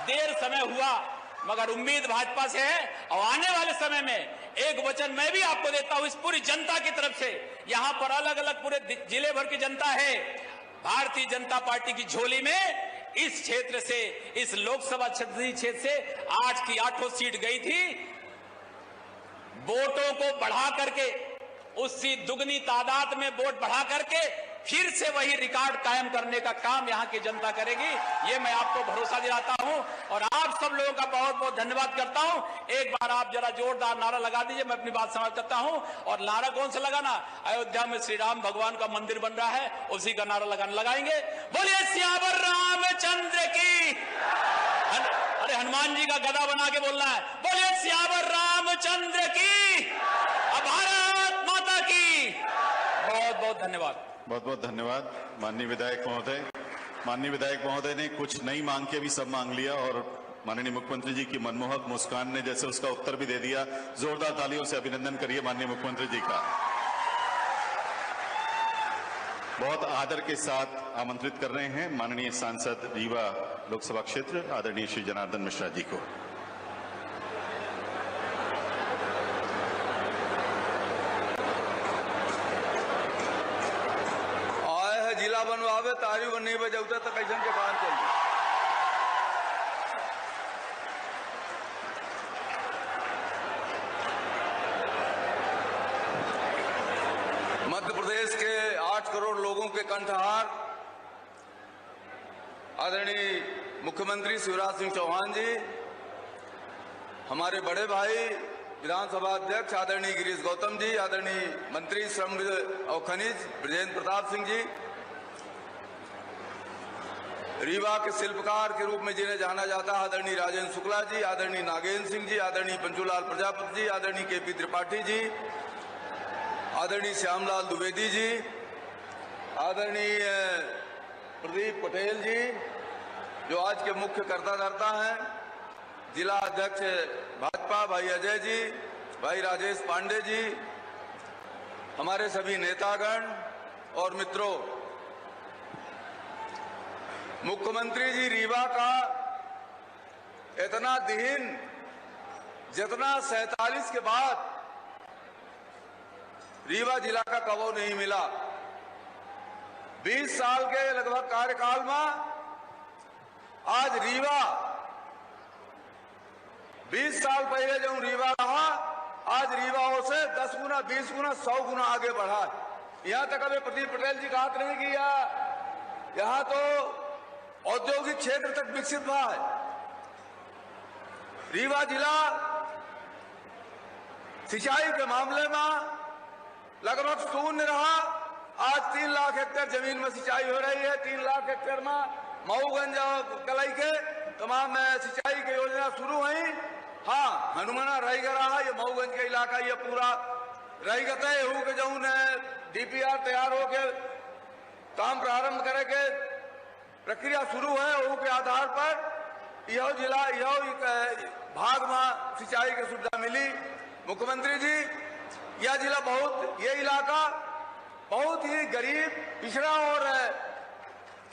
देर समय हुआ मगर उम्मीद भाजपा से है। और आने वाले समय में एक वचन मैं भी आपको देता हूं इस पूरी जनता की तरफ से, यहां पर अलग अलग पूरे जिले भर की जनता है। भारतीय जनता पार्टी की झोली में इस क्षेत्र से, इस लोकसभा क्षेत्र से 8 की 8 सीट गई थी। वोटों को बढ़ा करके, उससे दुगनी तादाद में वोट बढ़ा करके फिर से वही रिकॉर्ड कायम करने का काम यहाँ की जनता करेगी, ये मैं आपको भरोसा दिलाता हूं। और आप सब लोगों का बहुत बहुत धन्यवाद करता हूं। एक बार आप जरा जोरदार नारा लगा दीजिए, मैं अपनी बात समाप्त करता हूं। और नारा कौन सा लगाना? अयोध्या में श्री राम भगवान का मंदिर बन रहा है, उसी का नारा लगाएंगे। बोलिए सियावर रामचंद्र की। अरे हनुमान जी का गदा बना के बोलना है, बोलिए सियावर रामचंद्र की। भारत माता की। बहुत बहुत धन्यवाद। बहुत बहुत धन्यवाद माननीय विधायक महोदय। माननीय विधायक महोदय ने कुछ नई मांग के भी सब मांग लिया और माननीय मुख्यमंत्री जी की मनमोहक मुस्कान ने जैसे उसका उत्तर भी दे दिया। जोरदार तालियों से अभिनंदन करिए माननीय मुख्यमंत्री जी का। बहुत आदर के साथ आमंत्रित कर रहे हैं माननीय सांसद रीवा लोकसभा क्षेत्र आदरणीय श्री जनार्दन मिश्रा जी को। जिला बनवावे तारी वो नहीं बजाता तो कैसे के काम चलिए। मध्य प्रदेश के के कंठहार आदरणीय मुख्यमंत्री शिवराज सिंह चौहान जी, हमारे बड़े भाई विधानसभा अध्यक्ष आदरणीय गिरीश गौतम जी, आदरणीय मंत्री श्रम और खनिज ब्रजेंद्र प्रताप सिंह जी, रीवा के शिल्पकार के रूप में जिन्हें जाना जाता है आदरणीय राजेंद्र शुक्ला जी, आदरणीय नागेंद्र सिंह जी, आदरणीय पंचूलाल प्रजापति जी, आदरणीय केपी त्रिपाठी जी, आदरणीय श्यामलाल द्विवेदी जी, आदरणीय प्रदीप पटेल जी जो आज के मुख्य कर्ता धर्ता हैं, जिला अध्यक्ष भाजपा भाई अजय जी, भाई राजेश पांडे जी, हमारे सभी नेतागण और मित्रों, मुख्यमंत्री जी रीवा का इतना दिन जितना 47 के बाद रीवा जिला का कबो नहीं मिला। 20 साल के लगभग कार्यकाल में आज रीवा 20 साल पहले जो रीवा रहा, आज रीवा से 10 गुना 20 गुना 100 गुना आगे बढ़ा। यहां तक अभी प्रदीप पटेल जी का हाथ नहीं किया, यहां तो औद्योगिक क्षेत्र तक विकसित हुआ है। रीवा जिला सिंचाई के मामले में लगभग शून्य रहा। आज 3 लाख हेक्टेयर जमीन में सिंचाई हो रही है। 3 लाख हेक्टेयर में मऊगंज और कलाई के तमाम सिंचाई की योजना शुरू हुई। हाँ, हनुमाना रही रहा, ये मऊगंज के इलाका ये पूरा रही गता है के जऊन डीपीआर तैयार होके काम प्रारंभ करे के प्रक्रिया शुरू है। वो के आधार पर यह जिला यह भाग में सिंचाई की सुविधा मिली। मुख्यमंत्री जी, यह जिला ये इलाका बहुत ही गरीब, पिछड़ा और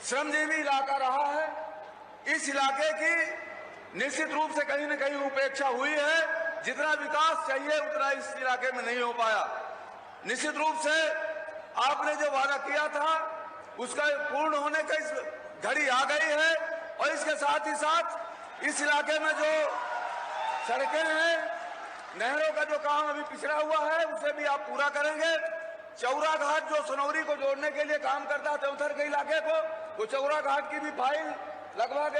श्रमजीवी इलाका रहा है। इस इलाके की निश्चित रूप से कहीं न कहीं उपेक्षा हुई है। जितना विकास चाहिए उतना इस इलाके में नहीं हो पाया। निश्चित रूप से आपने जो वादा किया था उसका पूर्ण होने का इस घड़ी आ गई है। और इसके साथ ही साथ इस इलाके में जो सड़कें हैं, नहरों का जो काम अभी पिछड़ा हुआ है उसे भी आप पूरा करेंगे। चौरा घाट जो सनौरी को जोड़ने के लिए काम करता है चौथर के इलाके को, वो चौरा घाट की भी फाइल लगभग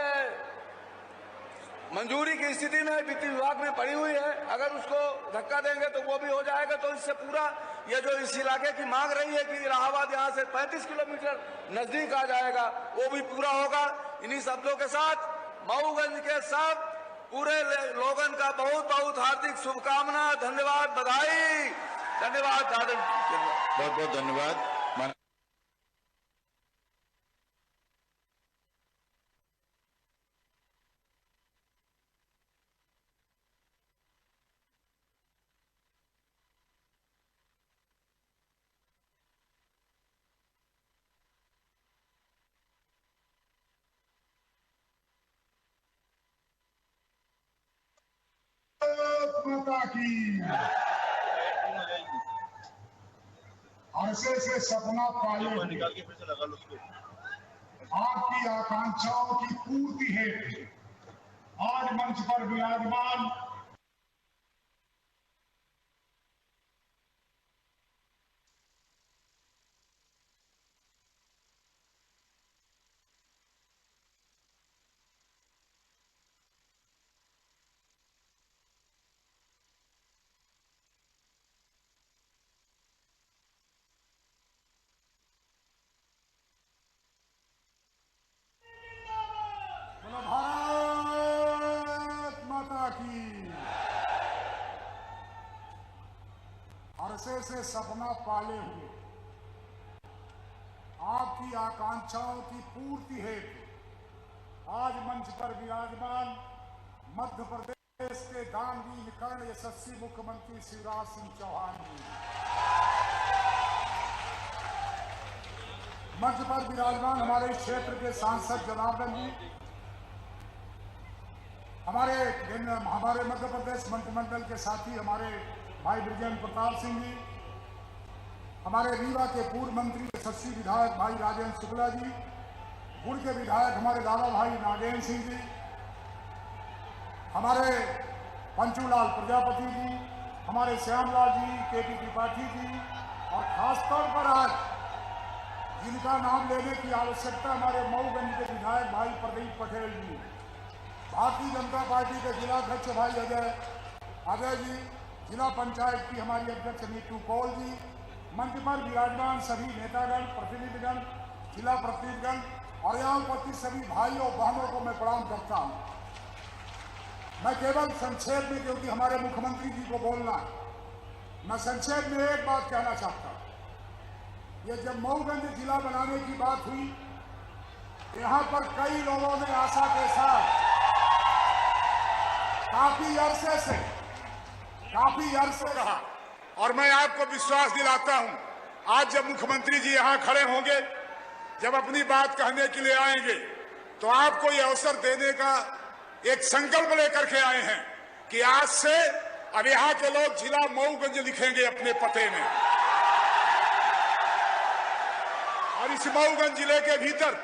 मंजूरी की स्थिति में वित्त विभाग में पड़ी हुई है। अगर उसको धक्का देंगे तो वो भी हो जाएगा। तो इससे पूरा ये जो इस इलाके की मांग रही है कि इलाहाबाद यहाँ से 35 किलोमीटर नजदीक आ जाएगा, वो भी पूरा होगा। इन्हीं शब्दों के साथ मऊगंज के सब पूरे लोगन का बहुत बहुत हार्दिक शुभकामना, धन्यवाद, बधाई, धन्यवाद। बहुत बहुत धन्यवाद। माता की अरसे से सपना पाले आपकी आकांक्षाओं की पूर्ति हेतु आज मंच पर विराजमान अरसे से सपना पाले हुए आपकी आकांक्षाओं की पूर्ति हेतु आज मंच पर विराजमान मध्य प्रदेश के दानवीर कर्ण यशस्वी मुख्यमंत्री शिवराज सिंह चौहान जी, मंच पर विराजमान हमारे क्षेत्र के सांसद जनार्दन जी, हमारे मध्य प्रदेश मंत्रिमंडल के साथी हमारे भाई ब्रजेंद्र प्रताप सिंह जी, हमारे रीवा के पूर्व मंत्री यशस्वी विधायक भाई राजेंद्र शुक्ला जी, गुड़ के विधायक हमारे दादा भाई नागेंद्र सिंह जी, हमारे पंचूलाल प्रजापति जी, हमारे श्यामलाल जी, केपी त्रिपाठी जी, और खासतौर पर आज जिनका नाम लेने की आवश्यकता हमारे मऊगंज के विधायक भाई प्रदीप पटेल जी, भारतीय जनता पार्टी के जिलाध्यक्ष भाई अजय जी, जिला पंचायत की हमारी अध्यक्ष नीतू कौल जी, मंच पर विराजमान सभी नेतागण, प्रतिनिधिगण, जिला प्रतिनिधिगण और यहाँ उपस्थित सभी भाइयों बहनों को मैं प्रणाम करता हूँ। मैं केवल संक्षेप में, क्योंकि हमारे मुख्यमंत्री जी को बोलना है, मैं संक्षेप में एक बात कहना चाहता हूँ। ये जब मऊगंज जिला बनाने की बात हुई, यहाँ पर कई लोगों ने आशा के साथ काफी अरसे से कहा, और मैं आपको विश्वास दिलाता हूं, आज जब मुख्यमंत्री जी यहाँ खड़े होंगे, जब अपनी बात कहने के लिए आएंगे, तो आपको ये अवसर देने का एक संकल्प लेकर के आए हैं कि आज से अब यहाँ के लोग जिला मऊगंज लिखेंगे अपने पते में। और इस मऊगंज जिले के भीतर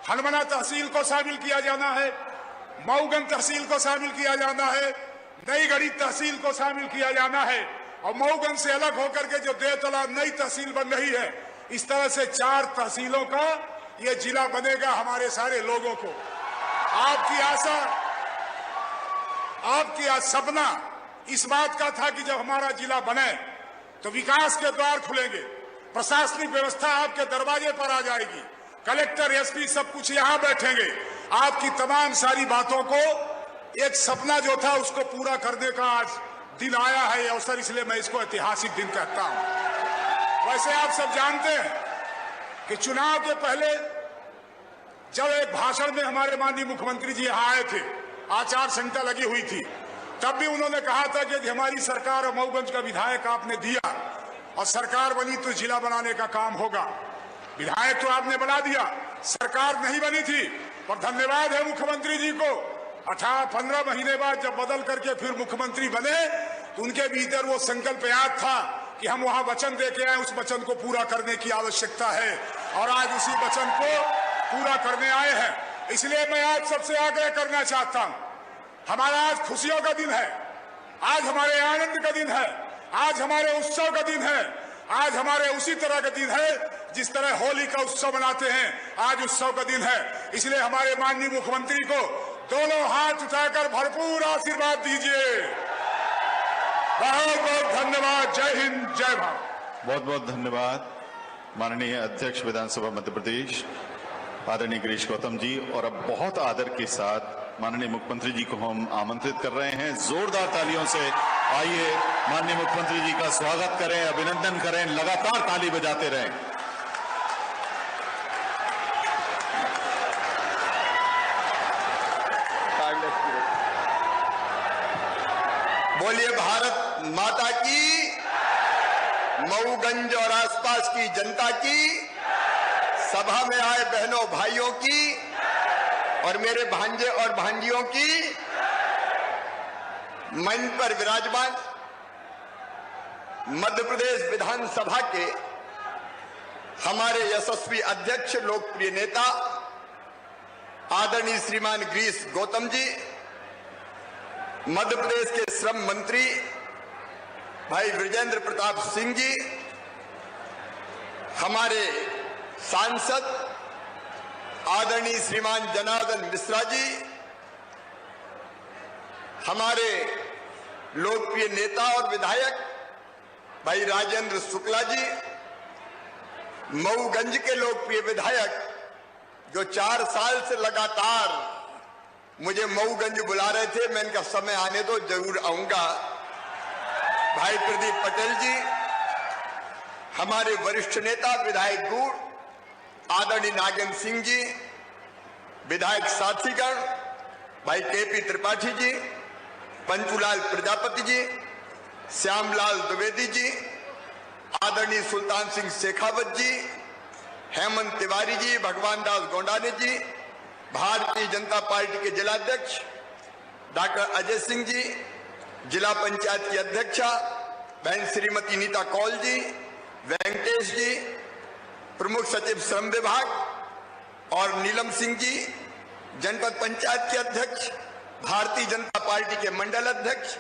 हनुमाना तहसील को शामिल किया जाना है, मऊगंज तहसील को शामिल किया जाना है, नई गढ़ी तहसील को शामिल किया जाना है, और मऊगंज से अलग होकर के जो देवतला नई तहसील बन रही है, इस तरह से 4 तहसीलों का ये जिला बनेगा हमारे सारे लोगों को। आपकी सपना इस बात का था कि जब हमारा जिला बने तो विकास के द्वार खुलेंगे, प्रशासनिक व्यवस्था आपके दरवाजे पर आ जाएगी, कलेक्टर एसपी सब कुछ यहाँ बैठेंगे। आपकी तमाम सारी बातों को, एक सपना जो था उसको पूरा करने का आज दिन आया है, ये अवसर, इसलिए मैं इसको ऐतिहासिक दिन कहता हूं। वैसे आप सब जानते हैं कि चुनाव के पहले जब एक भाषण में हमारे माननीय मुख्यमंत्री जी यहाँ आए थे, आचार संहिता लगी हुई थी, तब भी उन्होंने कहा था कि हमारी सरकार और मऊगंज का विधायक आपने दिया और सरकार बनी तो जिला बनाने का काम होगा। विधायक तो आपने बना दिया, सरकार नहीं बनी थी, पर धन्यवाद है मुख्यमंत्री जी को। 15 महीने बाद जब बदल करके फिर मुख्यमंत्री बने तो उनके भीतर वो संकल्प याद था कि हम वहां वचन दे के आए, उस वचन को पूरा करने की आवश्यकता है, और आज उसी वचन को पूरा करने आए हैं। इसलिए मैं आज सबसे आग्रह करना चाहता हूं, हमारा आज खुशियों का दिन है, आज हमारे आनंद का दिन है, आज हमारे उत्सव का दिन है, आज हमारे उसी तरह का दिन है जिस तरह होली का उत्सव मनाते हैं, आज उत्सव का दिन है। इसलिए हमारे माननीय मुख्यमंत्री को दोनों हाथ उठाकर भरपूर आशीर्वाद दीजिए। बहुत बहुत धन्यवाद। जय हिंद, जय भारत। बहुत बहुत धन्यवाद माननीय अध्यक्ष विधानसभा मध्य प्रदेश आदरणीय गिरीश गौतम जी। और अब बहुत आदर के साथ माननीय मुख्यमंत्री जी को हम आमंत्रित कर रहे हैं। जोरदार तालियों से आइए माननीय मुख्यमंत्री जी का स्वागत करें, अभिनंदन करें, लगातार ताली बजाते रहें। बोलिए भारत माता की, मऊगंज और आसपास की जनता की, सभा में आए बहनों भाइयों की और मेरे भांजे और भांजियों की, मंच पर विराजमान मध्य प्रदेश विधानसभा के हमारे यशस्वी अध्यक्ष, लोकप्रिय नेता आदरणीय श्रीमान गिरीश गौतम जी, मध्य प्रदेश के श्रम मंत्री भाई विजेंद्र प्रताप सिंह जी, हमारे सांसद आदरणीय श्रीमान जनार्दन मिश्रा जी, हमारे लोकप्रिय नेता और विधायक भाई राजेंद्र शुक्ला जी, मऊगंज के लोकप्रिय विधायक जो 4 साल से लगातार मुझे मऊगंज बुला रहे थे, मैं इनका समय आने दो जरूर आऊंगा, भाई प्रदीप पटेल जी, हमारे वरिष्ठ नेता विधायक गुड़ आदरणीय नागेंद्र सिंह जी, विधायक साथीगण भाई केपी त्रिपाठी जी, पंचूलाल प्रजापति जी, श्यामलाल द्विवेदी जी, आदरणीय सुल्तान सिंह शेखावत जी, हेमंत तिवारी जी, भगवान दास गोंडाने जी, भारतीय जनता पार्टी के जिलाध्यक्ष डॉक्टर अजय सिंह जी, जिला पंचायत की अध्यक्षा बहन श्रीमती नीता कौल जी, वेंकटेश जी, प्रमुख सचिव श्रम विभाग और नीलम सिंह जी, जनपद पंचायत के अध्यक्ष, भारतीय जनता पार्टी के मंडल अध्यक्ष,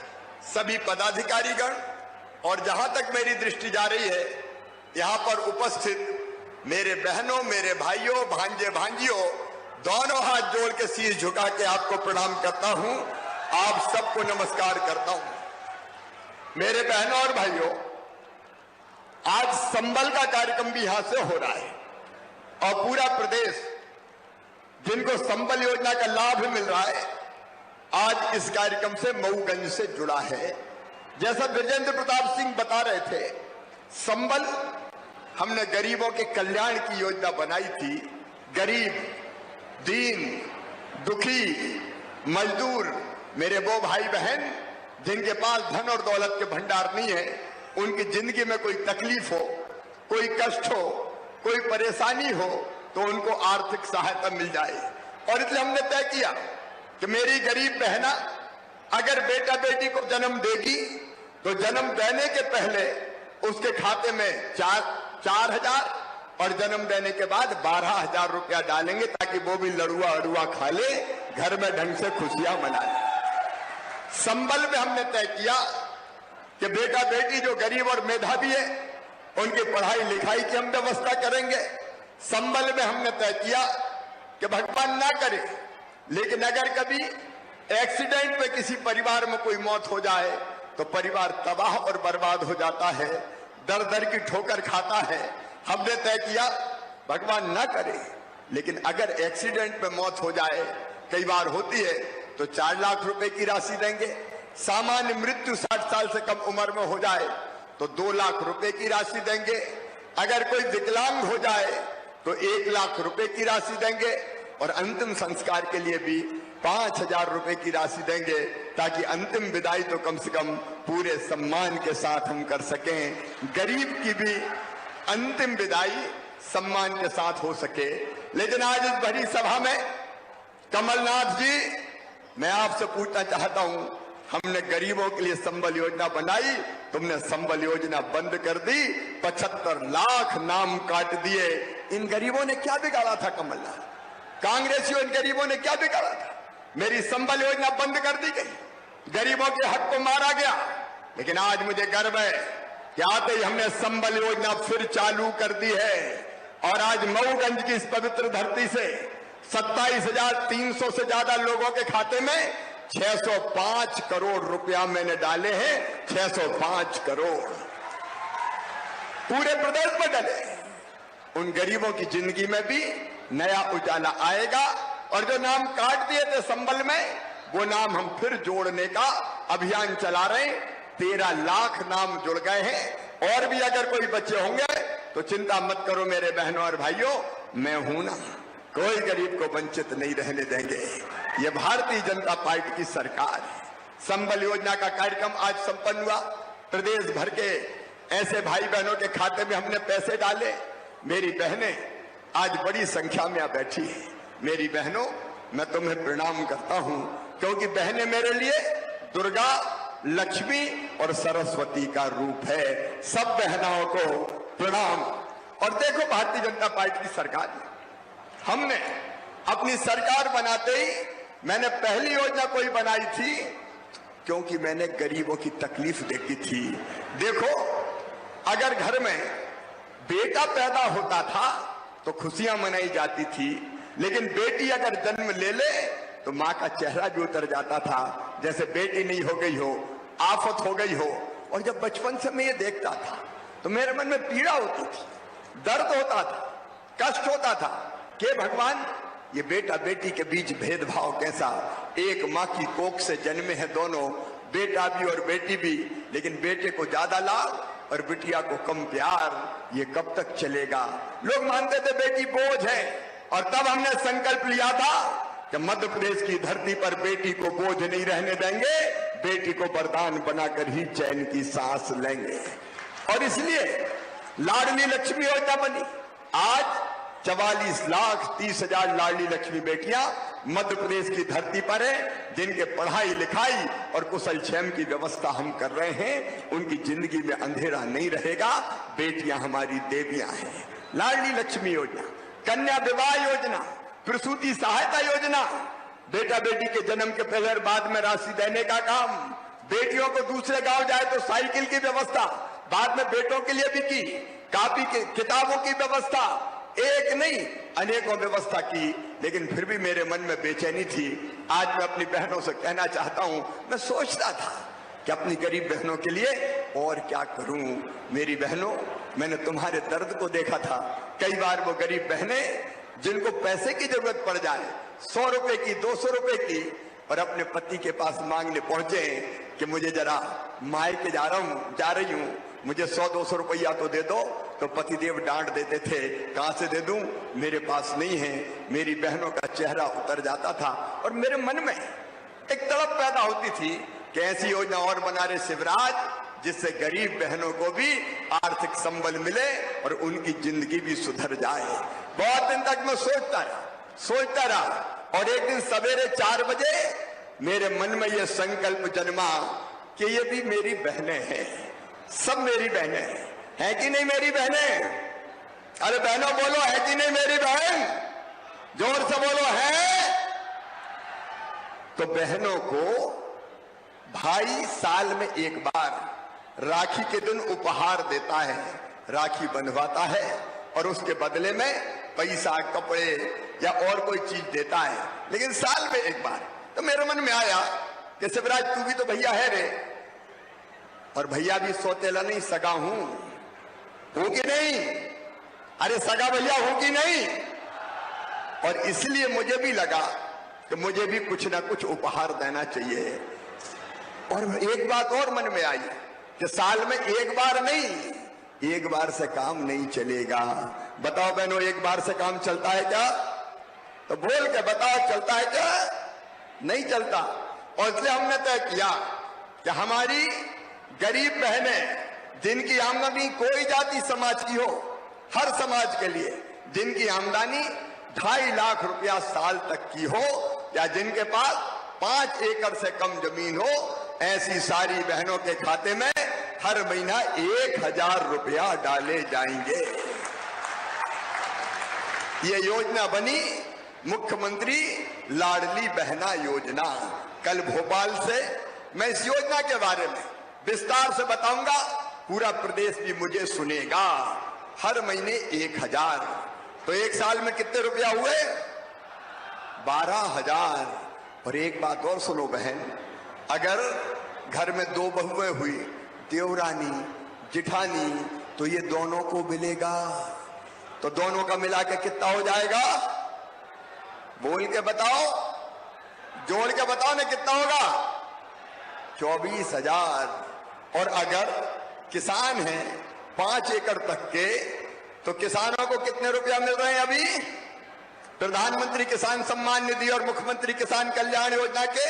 सभी पदाधिकारीगण, और जहां तक मेरी दृष्टि जा रही है यहाँ पर उपस्थित मेरे बहनों, मेरे भाइयों, भांजे भांजियों, दोनों हाथ जोड़ के शीश झुका के आपको प्रणाम करता हूं। आप सबको नमस्कार करता हूं। मेरे बहनों और भाइयों, आज संबल का कार्यक्रम भी यहां से हो रहा है और पूरा प्रदेश जिनको संबल योजना का लाभ मिल रहा है, आज इस कार्यक्रम से मऊगंज से जुड़ा है। जैसा विजेंद्र प्रताप सिंह बता रहे थे, संबल हमने गरीबों के कल्याण की योजना बनाई थी। गरीब, दीन, दुखी, मजदूर, मेरे वो भाई बहन जिनके पास धन और दौलत के भंडार नहीं है, उनकी जिंदगी में कोई तकलीफ हो, कोई कष्ट हो, कोई परेशानी हो, तो उनको आर्थिक सहायता मिल जाए। और इसलिए हमने तय किया कि मेरी गरीब बहना अगर बेटा बेटी को जन्म देगी तो जन्म देने के पहले उसके खाते में 4,000 और जन्म देने के बाद 12,000 रुपया डालेंगे, ताकि वो भी लड़ुआ अड़ुआ खा ले, घर में ढंग से खुशियां मनाए। संबल में हमने तय किया कि बेटा बेटी जो गरीब और मेधावी है, उनकी पढ़ाई लिखाई की हम व्यवस्था करेंगे। संबल में हमने तय किया कि भगवान ना करे, लेकिन अगर कभी एक्सीडेंट में किसी परिवार में कोई मौत हो जाए तो परिवार तबाह और बर्बाद हो जाता है, दर दर की ठोकर खाता है। हमने तय किया भगवान ना करे, लेकिन अगर एक्सीडेंट में मौत हो जाए, कई बार होती है, तो 4 लाख रुपए की राशि देंगे। सामान्य मृत्यु 60 साल से कम उम्र में हो जाए तो 2 लाख रुपए की राशि देंगे। अगर कोई विकलांग हो जाए तो 1 लाख रुपए की राशि देंगे और अंतिम संस्कार के लिए भी 5,000 रुपए की राशि देंगे, ताकि अंतिम विदाई तो कम से कम पूरे सम्मान के साथ हम कर सकें, गरीब की भी अंतिम विदाई सम्मान के साथ हो सके। लेकिन आज इस बड़ी सभा में कमलनाथ जी, मैं आपसे पूछना चाहता हूं, हमने गरीबों के लिए संबल योजना बनाई, तुमने संबल योजना बंद कर दी, 75 लाख नाम काट दिए। इन गरीबों ने क्या बिगाड़ा था कमलनाथ? कांग्रेसियों, इन गरीबों ने क्या बिगाड़ा था? मेरी संबल योजना बंद कर दी गई, गरीबों के हक को मारा गया। लेकिन आज मुझे गर्व है कि आते ही हमने संबल योजना फिर चालू कर दी है और आज मऊगंज की इस पवित्र धरती से 27,300 से ज्यादा लोगों के खाते में 605 करोड़ रुपया मैंने डाले हैं। 605 करोड़ पूरे प्रदेश में डले। उन गरीबों की जिंदगी में भी नया उजाला आएगा और जो नाम काट दिए थे संबल में, वो नाम हम फिर जोड़ने का अभियान चला रहे हैं। 13 लाख नाम जुड़ गए हैं और भी अगर कोई बच्चे होंगे तो चिंता मत करो मेरे बहनों और भाइयों, मैं हूं ना, कोई गरीब को वंचित नहीं रहने देंगे। ये भारतीय जनता पार्टी की सरकार है। संबल योजना का कार्यक्रम आज संपन्न हुआ। प्रदेश भर के ऐसे भाई बहनों के खाते में हमने पैसे डाले। मेरी बहनें आज बड़ी संख्या में बैठी है। मेरी बहनों, मैं तुम्हें प्रणाम करता हूं, क्योंकि बहनें मेरे लिए दुर्गा, लक्ष्मी और सरस्वती का रूप है। सब बहनाओं को प्रणाम। और देखो, भारतीय जनता पार्टी की सरकार में हमने अपनी सरकार बनाते ही मैंने पहली योजना कोई बनाई थी, क्योंकि मैंने गरीबों की तकलीफ देखी थी। देखो, अगर घर में बेटा पैदा होता था तो खुशियां मनाई जाती थी, लेकिन बेटी अगर जन्म ले ले तो मां का चेहरा भी उतर जाता था, जैसे बेटी नहीं हो गई हो, आफत हो गई हो। और जब बचपन से मैं ये देखता था तो मेरे मन में पीड़ा होती थी, दर्द होता था, कष्ट होता था कि भगवान, ये बेटा बेटी के बीच भेदभाव कैसा? एक मां की कोख से जन्मे हैं दोनों, बेटा भी और बेटी भी, लेकिन बेटे को ज्यादा लाभ और बिटिया को कम प्यार। ये कब तक चलेगा? लोग मानते थे बेटी बोझ है, और तब हमने संकल्प लिया था कि मध्य प्रदेश की धरती पर बेटी को बोझ नहीं रहने देंगे, बेटी को वरदान बनाकर ही चैन की सांस लेंगे। और इसलिए लाडली लक्ष्मी योजना बनी। आज 44,30,000 लाडली लक्ष्मी बेटियां मध्य प्रदेश की धरती पर है, जिनके पढ़ाई लिखाई और कुशल क्षेम की व्यवस्था हम कर रहे हैं। उनकी जिंदगी में अंधेरा नहीं रहेगा। बेटियां हमारी देवियां हैं। लाडली लक्ष्मी योजना, कन्या विवाह योजना, प्रसूति सहायता योजना, बेटा बेटी के जन्म के पहले और बाद में राशि देने का काम, बेटियों को दूसरे गांव जाए तो साइकिल की व्यवस्था बाद में बेटों के लिए भी की। कापी के किताबों की व्यवस्था, एक नहीं अनेकों व्यवस्था की, लेकिन फिर भी मेरे मन में बेचैनी थी। आज मैं अपनी बहनों से कहना चाहता हूं, मैं सोचता था कि अपनी गरीब बहनों के लिए और क्या करूं। मेरी बहनों, मैंने तुम्हारे दर्द को देखा था। कई बार वो गरीब बहनें जिनको पैसे की जरूरत पड़ जाए, 100 रुपए की, 200 रुपए की, और अपने पति के पास मांगने पहुंचे कि मुझे जरा मायके जा रही हूं, मुझे 100-200 रुपया तो दे दो, तो पतिदेव डांट देते थे, कहां से दे दूं, मेरे पास नहीं है। मेरी बहनों का चेहरा उतर जाता था और मेरे मन में एक तड़प पैदा होती थी कि ऐसी योजना और बना रहे शिवराज, जिससे गरीब बहनों को भी आर्थिक संबल मिले और उनकी जिंदगी भी सुधर जाए। बहुत दिन तक मैं सोचता रहा और एक दिन सवेरे 4 बजे मेरे मन में यह संकल्प जन्मा कि ये भी मेरी बहनें हैं, सब मेरी बहनें हैं कि नहीं मेरी बहनें? अरे बहनों बोलो, है कि नहीं मेरी बहन? जोर से बोलो, है। तो बहनों को भाई साल में एक बार राखी के दिन उपहार देता है, राखी बंधवाता है और उसके बदले में पैसा, कपड़े या और कोई चीज देता है, लेकिन साल में एक बार। तो मेरे मन में आया कि शिवराज तू भी तो भैया है रे, और भैया भी सौतेला नहीं, सगा हूं कि नहीं? अरे सगा भैया हूं कि नहीं? और इसलिए मुझे भी लगा कि मुझे भी कुछ ना कुछ उपहार देना चाहिए। और एक बात और मन में आई कि साल में एक बार नहीं, एक बार से काम नहीं चलेगा। बताओ बहनों, एक बार से काम चलता है क्या? तो बोल के बताओ, चलता है क्या? नहीं चलता। और इसलिए हमने तय किया कि हमारी गरीब बहनें, जिनकी आमदनी कोई जाति समाज की हो, हर समाज के लिए जिनकी आमदनी 2.5 लाख रुपया साल तक की हो, या जिनके पास 5 एकड़ से कम जमीन हो, ऐसी सारी बहनों के खाते में हर महीना 1000 रुपया डाले जाएंगे। ये योजना बनी मुख्यमंत्री लाडली बहना योजना। कल भोपाल से मैं इस योजना के बारे में विस्तार से बताऊंगा, पूरा प्रदेश भी मुझे सुनेगा। हर महीने 1000, तो एक साल में कितने रुपया हुए? 12,000। और एक बात और सुनो बहन, अगर घर में 2 बहुएं हुई, देवरानी, जिठानी, तो ये दोनों को मिलेगा। तो दोनों का मिला के कितना हो जाएगा? बोल के बताओ, जोड़ के बताओ ना, कितना होगा? 24,000। और अगर किसान हैं 5 एकड़ तक के, तो किसानों को कितने रुपया मिल रहे हैं अभी? प्रधानमंत्री किसान सम्मान निधि और मुख्यमंत्री किसान कल्याण योजना के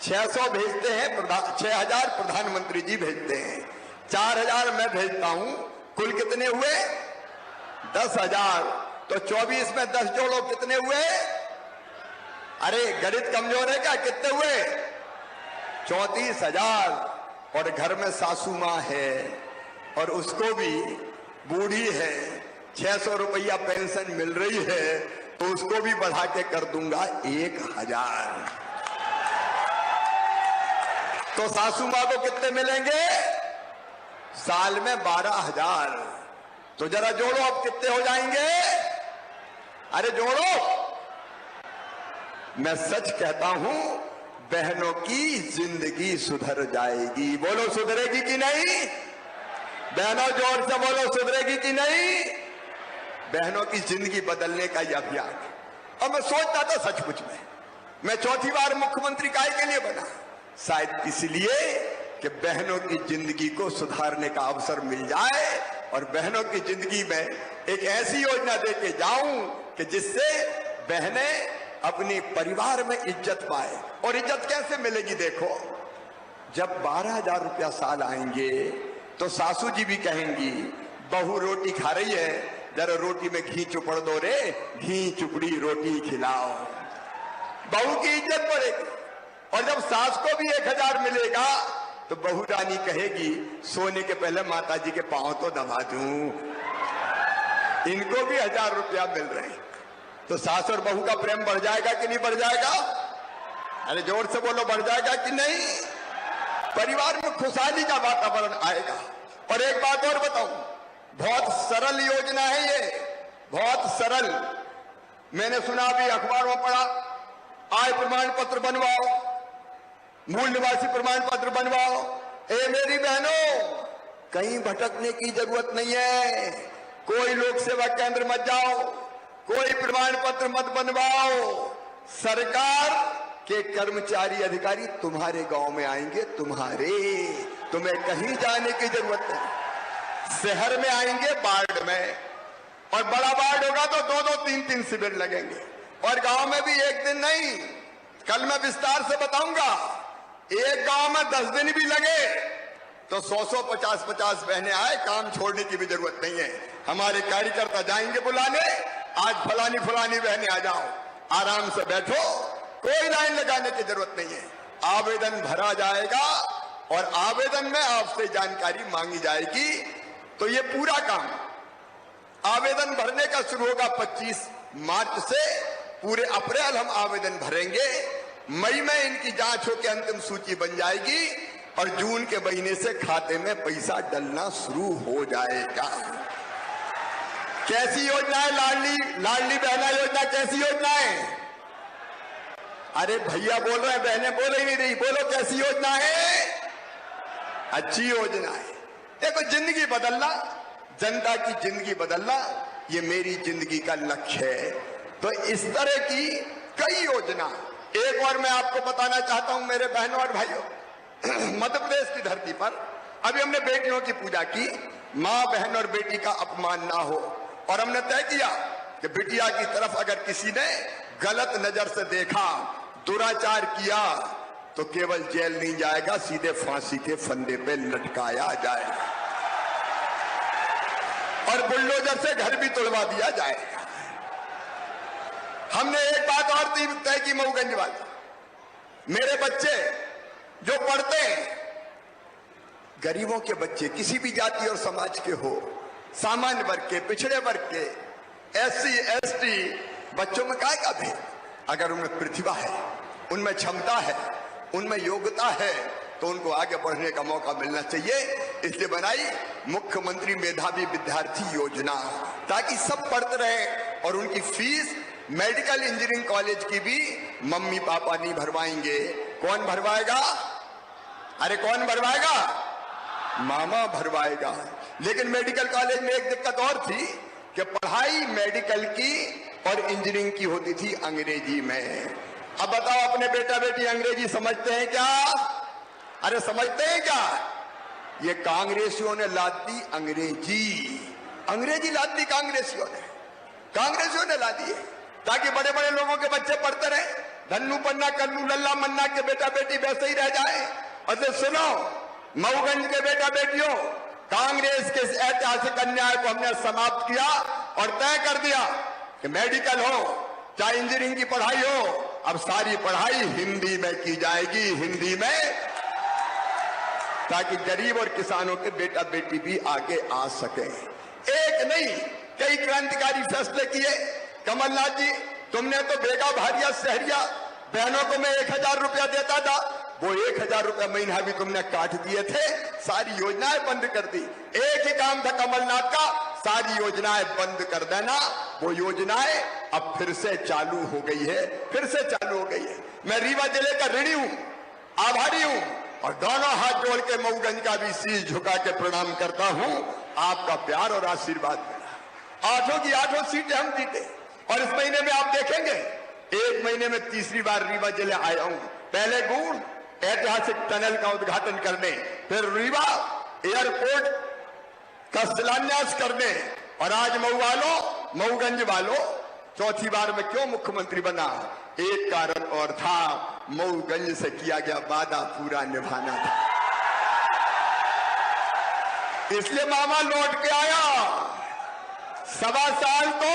600 भेजते हैं, 6,000 प्रधानमंत्री जी भेजते हैं, 4,000 मैं भेजता हूं। कुल कितने हुए? 10,000। तो 24 में 10 जोड़ो, कितने हुए? अरे गणित कमजोर है क्या? कितने हुए? 34,000। और घर में सासू मां है और उसको भी बूढ़ी है, 600 रुपया पेंशन मिल रही है, तो उसको भी बढ़ा के कर दूंगा 1000। तो सासू मां को कितने मिलेंगे? साल में 12,000। तो जरा जोड़ो, अब कितने हो जाएंगे? अरे जोड़ो। मैं सच कहता हूं, बहनों की जिंदगी सुधर जाएगी। बोलो सुधरेगी कि नहीं? बहनों जोर से बोलो, सुधरेगी कि नहीं? बहनों की जिंदगी बदलने का यह अभियान। और मैं सोचता था सचमुच में, मैं 4थी बार मुख्यमंत्री काहे के लिए बना? शायद इसलिए कि बहनों की जिंदगी को सुधारने का अवसर मिल जाए और बहनों की जिंदगी में एक ऐसी योजना देके जाऊं कि जिससे बहनें अपने परिवार में इज्जत पाए। और इज्जत कैसे मिलेगी? देखो, जब 12,000 रुपया साल आएंगे तो सासू जी भी कहेंगी, बहू रोटी खा रही है, जरा रोटी में घी चुपड़ दो रे, घी चुपड़ी रोटी खिलाओ। बहू की इज्जत बढ़ेगी। और जब सास को भी 1000 मिलेगा तो बहू रानी कहेगी, सोने के पहले माता जी के पांव तो दबा दूं, इनको भी 1000 रुपया मिल रहे हैं। तो सास और बहू का प्रेम बढ़ जाएगा कि नहीं बढ़ जाएगा? अरे जोर से बोलो, बढ़ जाएगा कि नहीं? परिवार में खुशहाली का वातावरण आएगा। और एक बात और बताऊं, बहुत सरल योजना है ये, बहुत सरल। मैंने सुना भी, अखबारों में पढ़ा, आय प्रमाण पत्र बनवाओ, मूल निवासी प्रमाण पत्र बनवाओ। ए मेरी बहनों, कहीं भटकने की जरूरत नहीं है। कोई लोक सेवा केंद्र मत जाओ, कोई प्रमाण पत्र मत बनवाओ। सरकार के कर्मचारी अधिकारी तुम्हारे गांव में आएंगे, तुम्हें कहीं जाने की जरूरत नहीं। शहर में आएंगे, वार्ड में, और बड़ा वार्ड होगा तो 2-2, 3-3 शिविर लगेंगे। और गांव में भी एक दिन नहीं, कल मैं विस्तार से बताऊंगा। एक गांव में 10 दिन भी लगे तो 100-100, 50-50 बहनें आए, काम छोड़ने की भी जरूरत नहीं है। हमारे कार्यकर्ता जाएंगे बुलाने, आज फलानी बहनें आ जाओ, आराम से बैठो, कोई लाइन लगाने की जरूरत नहीं है। आवेदन भरा जाएगा और आवेदन में आपसे जानकारी मांगी जाएगी। तो ये पूरा काम आवेदन भरने का शुरू होगा 25 मार्च से, पूरे अप्रैल हम आवेदन भरेंगे। मई में इनकी जांच होकर अंतिम सूची बन जाएगी और जून के महीने से खाते में पैसा डलना शुरू हो जाएगा। कैसी योजना है लाडली बहना योजना? कैसी योजना है? अरे भैया बोल रहे हैं, बहनें बोल ही नहीं रही। बोलो कैसी योजना है? अच्छी योजना है। देखो, जिंदगी बदलना, जनता की जिंदगी बदलना, ये मेरी जिंदगी का लक्ष्य है। तो इस तरह की कई योजना। एक और मैं आपको बताना चाहता हूं मेरे बहनों और भाइयों, मध्य प्रदेश की धरती पर अभी हमने बेटियों की पूजा की। मां, बहन और बेटी का अपमान ना हो, और हमने तय किया कि बिटिया की तरफ अगर किसी ने गलत नजर से देखा, दुराचार किया, तो केवल जेल नहीं जाएगा, सीधे फांसी के फंदे पे लटकाया जाएगा और बुलडोजर से घर भी तोड़वा दिया जाएगा। हमने एक बात और तय की मऊगंज वाली, मेरे बच्चे जो पढ़ते हैं, गरीबों के बच्चे, किसी भी जाति और समाज के हो, सामान्य वर्ग के, पिछड़े वर्ग के, SC ST बच्चों में काय का भेद? अगर उनमें प्रतिभा है, उनमें क्षमता है, उनमें योग्यता है, तो उनको आगे बढ़ने का मौका मिलना चाहिए। इसलिए बनाई मुख्यमंत्री मेधावी विद्यार्थी योजना, ताकि सब पढ़ते रहे और उनकी फीस मेडिकल इंजीनियरिंग कॉलेज की भी मम्मी पापा नहीं भरवाएंगे। कौन भरवाएगा? अरे कौन भरवाएगा? मामा भरवाएगा। लेकिन मेडिकल कॉलेज में एक दिक्कत और थी कि पढ़ाई मेडिकल की और इंजीनियरिंग की होती थी अंग्रेजी में। अब बताओ, अपने बेटा बेटी अंग्रेजी समझते हैं क्या? अरे समझते हैं क्या? ये कांग्रेसियों ने लाद दी अंग्रेजी लाद दी कांग्रेसियों ने ला दी है, ताकि बड़े बड़े लोगों के बच्चे पढ़ते रहे। धन्नू पन्ना कल्लू लल्ला मन्ना के बेटा बेटी वैसे ही रह जाए। और सुनो मऊगंज के बेटा बेटियों, कांग्रेस के इस ऐतिहासिक अन्याय को हमने समाप्त किया और तय कर दिया कि मेडिकल हो चाहे इंजीनियरिंग की पढ़ाई हो, अब सारी पढ़ाई हिंदी में की जाएगी, हिंदी में, ताकि गरीब और किसानों के बेटा बेटी भी आगे आ सके। एक नहीं, कई क्रांतिकारी फैसले किए। कमलनाथ जी, तुमने तो बेगा भारिया शहरिया बहनों को मैं 1000 रुपया देता था, वो 1000 रुपया महीना भी तुमने काट दिए थे, सारी योजनाएं बंद कर दी। एक ही काम था कमलनाथ का, सारी योजनाएं बंद कर देना। वो योजनाएं अब फिर से चालू हो गई है, मैं रीवा जिले का ऋणी हूं, आभारी हूं, और दोनों हाथ जोड़ के मऊगंज का भी शीश झुका के प्रणाम करता हूं। आपका प्यार और आशीर्वाद मिला, 8 की 8 सीटें हम जीते। और इस महीने में आप देखेंगे, 1 महीने में तीसरी बार रीवा जिले आया हूं। पहले गुण ऐतिहासिक टनल का उद्घाटन करने, फिर रीवा एयरपोर्ट का शिलान्यास करने, और आज मऊगंज वालों, चौथी बार में क्यों मुख्यमंत्री बना? एक कारण और था, मऊगंज से किया गया वादा पूरा निभाना था, इसलिए मामा लौट के आया। 1.25 साल तो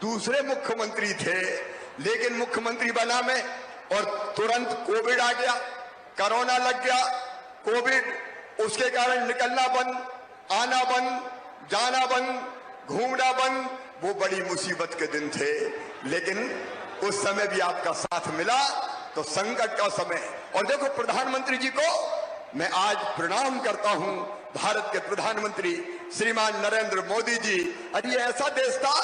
दूसरे मुख्यमंत्री थे, लेकिन मुख्यमंत्री बना मैं, और तुरंत कोविड आ गया, कोरोना लग गया। कोविड, उसके कारण निकलना बंद, आना बंद, जाना बंद, घूमना बंद, वो बड़ी मुसीबत के दिन थे। लेकिन उस समय भी आपका साथ मिला, तो संकट का समय। और देखो, प्रधानमंत्री जी को मैं आज प्रणाम करता हूं, भारत के प्रधानमंत्री श्रीमान नरेंद्र मोदी जी। अरे ये ऐसा देश था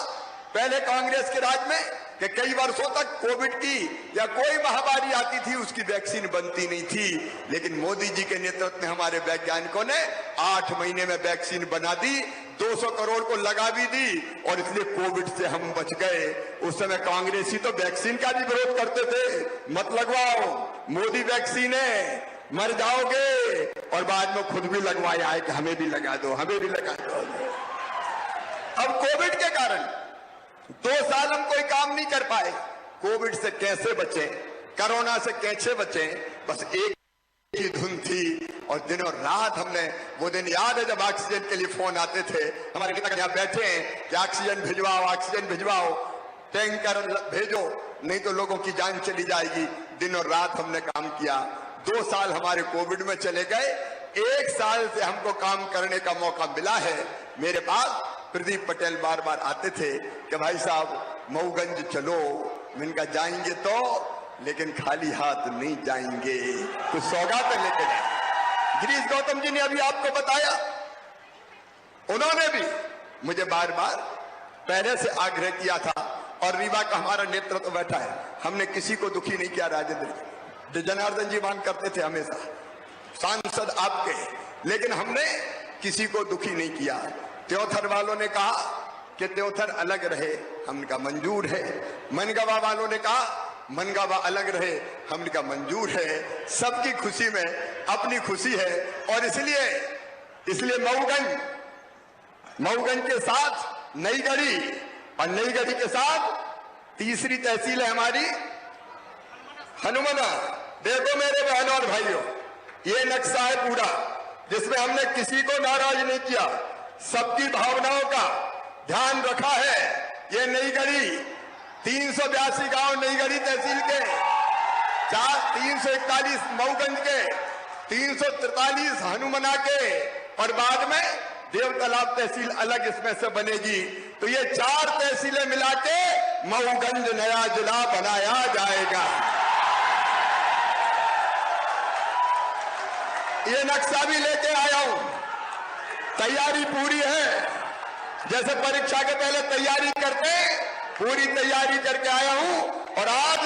पहले कांग्रेस के राज में कि कई वर्षों तक कोविड की या कोई महामारी आती थी उसकी वैक्सीन बनती नहीं थी, लेकिन मोदी जी के नेतृत्व में हमारे वैज्ञानिकों ने 8 महीने में वैक्सीन बना दी, 200 करोड़ को लगा भी दी और इसलिए कोविड से हम बच गए। उस समय कांग्रेसी तो वैक्सीन का भी विरोध करते थे, मत लगवाओ, मोदी वैक्सीन है, मर जाओगे, और बाद में खुद भी लगवाया है कि हमें भी लगा दो, हमें भी लगा दो। अब कोविड के कारण 2 साल हम कोई काम नहीं कर पाए। कोविड से कैसे बचे, कोरोना से कैसे बचे, बस एक ही धुन थी। और दिनों रात हमने, वो दिन याद है जब ऑक्सीजन के लिए फोन आते थे, हमारे नेता यहाँ बैठे हैं कि ऑक्सीजन भिजवाओ, ऑक्सीजन भिजवाओ, टैंकर भेजो, नहीं तो लोगों की जान चली जाएगी। दिनों रात हमने काम किया। 2 साल हमारे कोविड में चले गए, 1 साल से हमको काम करने का मौका मिला है। मेरे पास प्रदीप पटेल बार बार आते थे कि भाई साहब मऊगंज चलो, इनका जाएंगे तो, लेकिन खाली हाथ नहीं जाएंगे, कुछ सौगातें लेके जाएंगे। गिरीश गौतम जी ने अभी आपको बताया, उन्होंने भी मुझे बार बार पहले से आग्रह किया था, और रीवा का हमारा नेतृत्व बैठा है, हमने किसी को दुखी नहीं किया। राजेंद्र जनार्दन जी मांग करते थे हमेशा, सांसद आपके, लेकिन हमने किसी को दुखी नहीं किया। त्योथर वालों ने कहा कि त्योथर अलग रहे, हमने कहा मंजूर है। मनगवा वालों ने कहा मनगवा अलग रहे, हमने कहा मंजूर है। सबकी खुशी में अपनी खुशी है, और इसलिए मऊगंज के साथ नई गढ़ी, और नई गढ़ी के साथ तीसरी तहसील है हमारी हनुमना। देखो मेरे बहनों और भाइयों, ये नक्शा है पूरा, जिसमें हमने किसी को नाराज नहीं किया, सबकी भावनाओं का ध्यान रखा है। ये नई गढ़ी 382 गांव नई गढ़ी तहसील के, 341 मऊगंज के, 343 हनुमना के, और बाद में देव तालाब तहसील अलग इसमें से बनेगी। तो ये 4 तहसीलें मिला के मऊगंज नया जिला बनाया जाएगा। ये नक्शा भी लेके आया हूं, तैयारी पूरी है। जैसे परीक्षा के पहले तैयारी करते, पूरी तैयारी करके आया हूं। और आज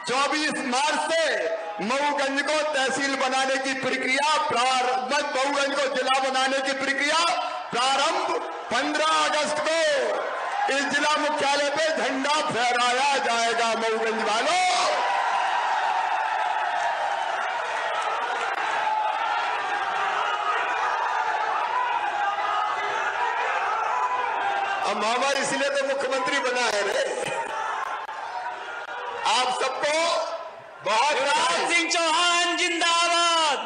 24 मार्च से मऊगंज को तहसील बनाने की प्रक्रिया मऊगंज को जिला बनाने की प्रक्रिया प्रारंभ 15 अगस्त को इस जिला मुख्यालय पे झंडा फहराया जाएगा। मऊगंज वालों, अब महामारी इसलिए तो मुख्यमंत्री बना है रे, आप सबको बहुत। शिवराज सिंह चौहान जिंदाबाद,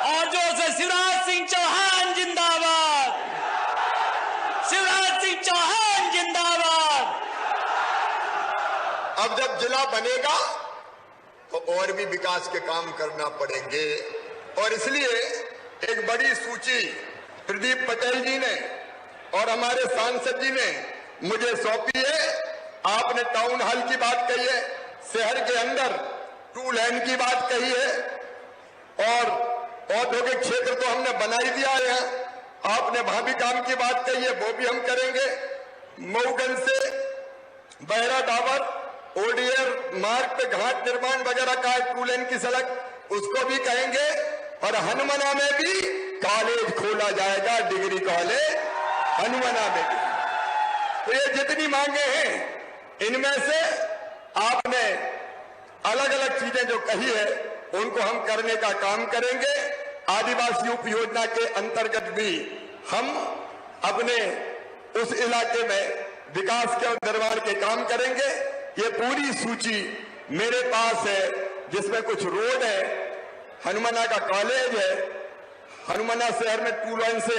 और जो से शिवराज सिंह चौहान जिंदाबाद, शिवराज सिंह चौहान जिंदाबाद। अब जब जिला बनेगा तो और भी विकास के काम करना पड़ेंगे, और इसलिए एक बड़ी सूची प्रदीप पटेल जी ने और हमारे सांसद जी ने मुझे सौंपी है। आपने टाउन हॉल की बात कही है, शहर के अंदर 2 लेन की बात कही है, और औद्योगिक क्षेत्र तो हमने बना ही दिया है। आपने वहां भी काम की बात कही है, वो भी हम करेंगे। मऊगंज से बहरा डाबर ओडीआर मार्ग पे घाट निर्माण वगैरह का 2 लेन की सड़क, उसको भी कहेंगे। और हनुमना में भी कॉलेज खोला जाएगा, डिग्री कॉलेज हनुमना में भी। तो ये जितनी मांगे हैं, इनमें से आपने अलग अलग चीजें जो कही है, उनको हम करने का काम करेंगे। आदिवासी उप योजना के अंतर्गत भी हम अपने उस इलाके में विकास के और निर्माण के काम करेंगे। ये पूरी सूची मेरे पास है, जिसमें कुछ रोड है, हनुमना का कॉलेज है, हनुमना शहर में 2 लेन से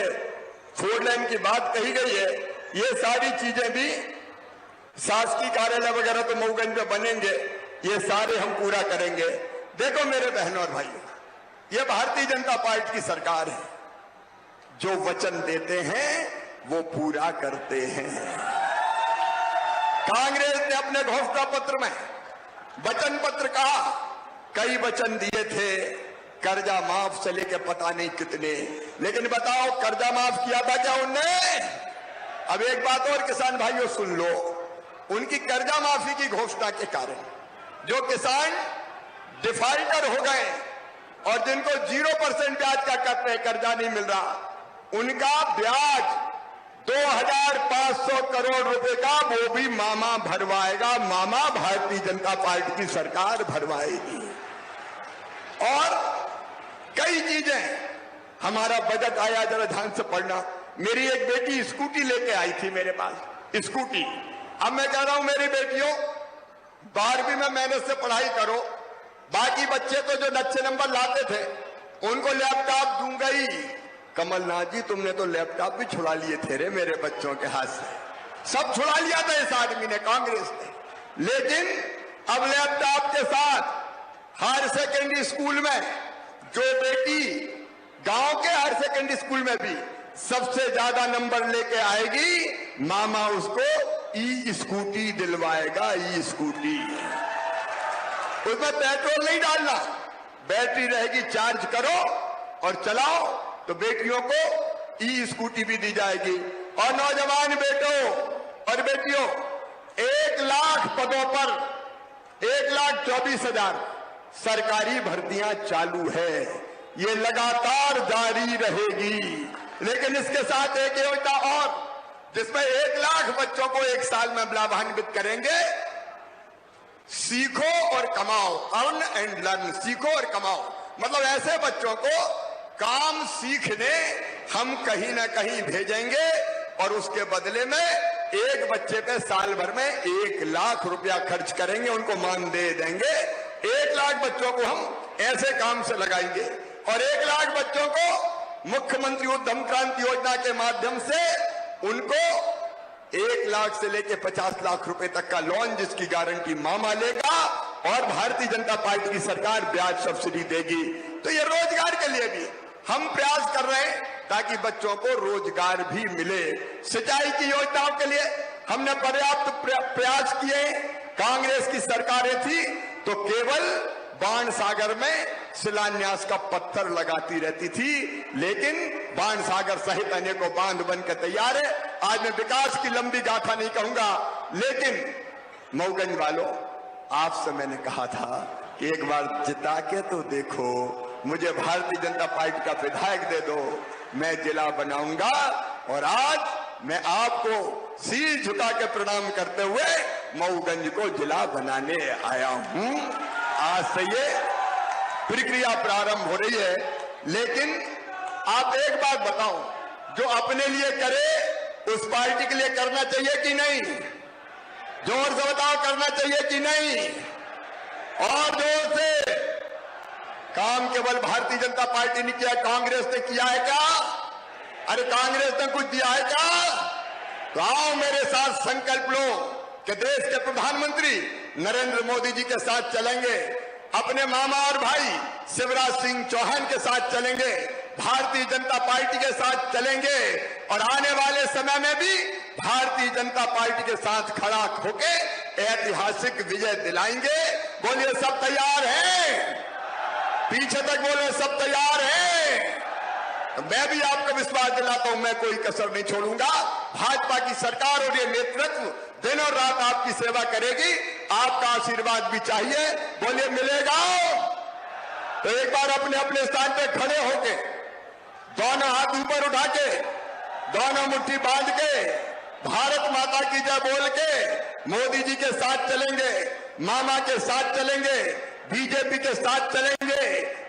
4 लेन की बात कही गई है। ये सारी चीजें भी, शासकीय कार्यालय वगैरह तो मऊगंज में बनेंगे, ये सारे हम पूरा करेंगे। देखो मेरे बहनों और भाइयों, ये भारतीय जनता पार्टी की सरकार है, जो वचन देते हैं वो पूरा करते हैं। कांग्रेस ने अपने घोषणा पत्र में वचन पत्र कहा, कई वचन दिए थे, कर्जा माफ से लेके पता नहीं कितने। लेकिन बताओ कर्जा माफ किया था क्या उनने? अब एक बात और किसान भाइयों सुन लो, उनकी कर्जा माफी की घोषणा के कारण जो किसान डिफाल्टर हो गए और जिनको 0% ब्याज का कर्जा नहीं मिल रहा, उनका ब्याज 2500 करोड़ रुपए का वो भी मामा भरवाएगा। मामा भारतीय जनता पार्टी की सरकार भरवाएगी। और कई चीजें, हमारा बजट आया, जरा ध्यान से पढ़ना। मेरी एक बेटी स्कूटी लेके आई थी मेरे पास, स्कूटी। अब मैं कह रहा हूं मेरी बेटियों 12वीं में मेहनत से पढ़ाई करो, बाकी बच्चे तो जो अच्छे नंबर लाते थे उनको लैपटॉप दूंगा ही। कमलनाथ जी तुमने तो लैपटॉप भी छुड़ा लिए थे रे मेरे बच्चों के हाथ से, सब छुड़ा लिया था इस आदमी ने, कांग्रेस ने। लेकिन अब लैपटॉप के साथ हायर सेकेंडरी स्कूल में जो बेटी गांव के हायर सेकेंडरी स्कूल में भी सबसे ज्यादा नंबर लेके आएगी, मामा उसको ई स्कूटी दिलवाएगा। ई स्कूटी, उसमें पेट्रोल नहीं डालना, बैटरी रहेगी, चार्ज करो और चलाओ, तो बेटियों को ई स्कूटी भी दी जाएगी। और नौजवान बेटों और बेटियों, 1 लाख पदों पर 1,24,000 सरकारी भर्तियां चालू है, ये लगातार जारी रहेगी। लेकिन इसके साथ एक योजना और, जिसमें 1 लाख बच्चों को 1 साल में लाभान्वित करेंगे। सीखो और कमाओ, अर्न एंड लर्न, सीखो और कमाओ। मतलब ऐसे बच्चों को काम सीखने हम कहीं ना कहीं भेजेंगे और उसके बदले में एक बच्चे पे साल भर में 1 लाख रुपया खर्च करेंगे, उनको मान दे देंगे। 1 लाख बच्चों को हम ऐसे काम से लगाएंगे और 1 लाख बच्चों को मुख्यमंत्री उद्यम क्रांति योजना के माध्यम से उनको 1 लाख से लेकर 50 लाख रुपए तक का लोन, जिसकी गारंटी मामा लेगा और भारतीय जनता पार्टी की सरकार ब्याज सब्सिडी देगी। तो ये रोजगार के लिए भी हम प्रयास कर रहे हैं ताकि बच्चों को रोजगार भी मिले। सिंचाई की योजनाओं के लिए हमने पर्याप्त प्रयास किए। कांग्रेस की सरकारें थी तो केवल बाणसागर में शिलान्यास का पत्थर लगाती रहती थी, लेकिन बाणसागर सहित अनेकों बांध बनकर तैयार है। आज मैं विकास की लंबी गाथा नहीं कहूंगा, लेकिन मऊगंज वालों, आपसे मैंने कहा था कि एक बार जिता के तो देखो, मुझे भारतीय जनता पार्टी का विधायक दे दो, मैं जिला बनाऊंगा। और आज मैं आपको शीश झुका के प्रणाम करते हुए मऊगंज को जिला बनाने आया हूं। आज से ये प्रक्रिया प्रारंभ हो रही है। लेकिन आप एक बात बताओ, जो अपने लिए करे उस पार्टी के लिए करना चाहिए कि नहीं? जोर से बताओ, करना चाहिए कि नहीं? और जोर से। काम केवल भारतीय जनता पार्टी ने किया, कांग्रेस ने किया है क्या? अरे कांग्रेस ने कुछ दिया है क्या? तो आओ मेरे साथ संकल्प लो कि देश के प्रधानमंत्री नरेंद्र मोदी जी के साथ चलेंगे, अपने मामा और भाई शिवराज सिंह चौहान के साथ चलेंगे, भारतीय जनता पार्टी के साथ चलेंगे और आने वाले समय में भी भारतीय जनता पार्टी के साथ खड़ा होकर ऐतिहासिक विजय दिलाएंगे। बोलिए सब तैयार हैं? पीछे तक बोले सब तैयार हैं? तो मैं भी आपको विश्वास दिलाता हूं, मैं कोई कसर नहीं छोड़ूंगा। भाजपा की सरकार और ये नेतृत्व दिन और रात आपकी सेवा करेगी। आपका आशीर्वाद भी चाहिए। बोलिए मिलेगा? तो एक बार अपने अपने स्थान पे खड़े होके, दोनों हाथ ऊपर उठा के, दोनों मुट्ठी बांध के, भारत माता की जय बोल के मोदी जी के साथ चलेंगे, मामा के साथ चलेंगे, बीजेपी के साथ चलेंगे,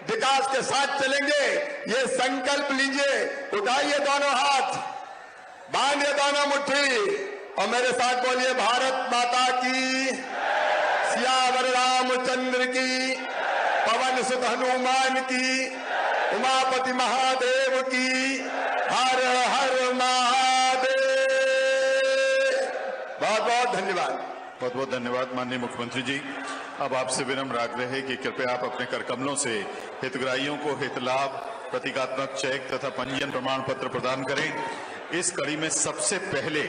विकास के साथ चलेंगे। ये संकल्प लीजिए, उठाइए दोनों हाथ, बांधिए दोनों मुट्ठी और मेरे साथ बोलिए भारत माता की, सियावर रामचंद्र की, पवन सुत हनुमान की, उमापति महादेव की, हर हर महादेव। बहुत बहुत धन्यवाद। बहुत बहुत धन्यवाद माननीय मुख्यमंत्री जी। अब आपसे विनम्र आग्रह है कि कृपया आप अपने करकमलों से हितग्राहियों को हित लाभ, प्रतीकात्मक चेक तथा पंजीयन प्रमाण पत्र प्रदान करें। इस कड़ी में सबसे पहले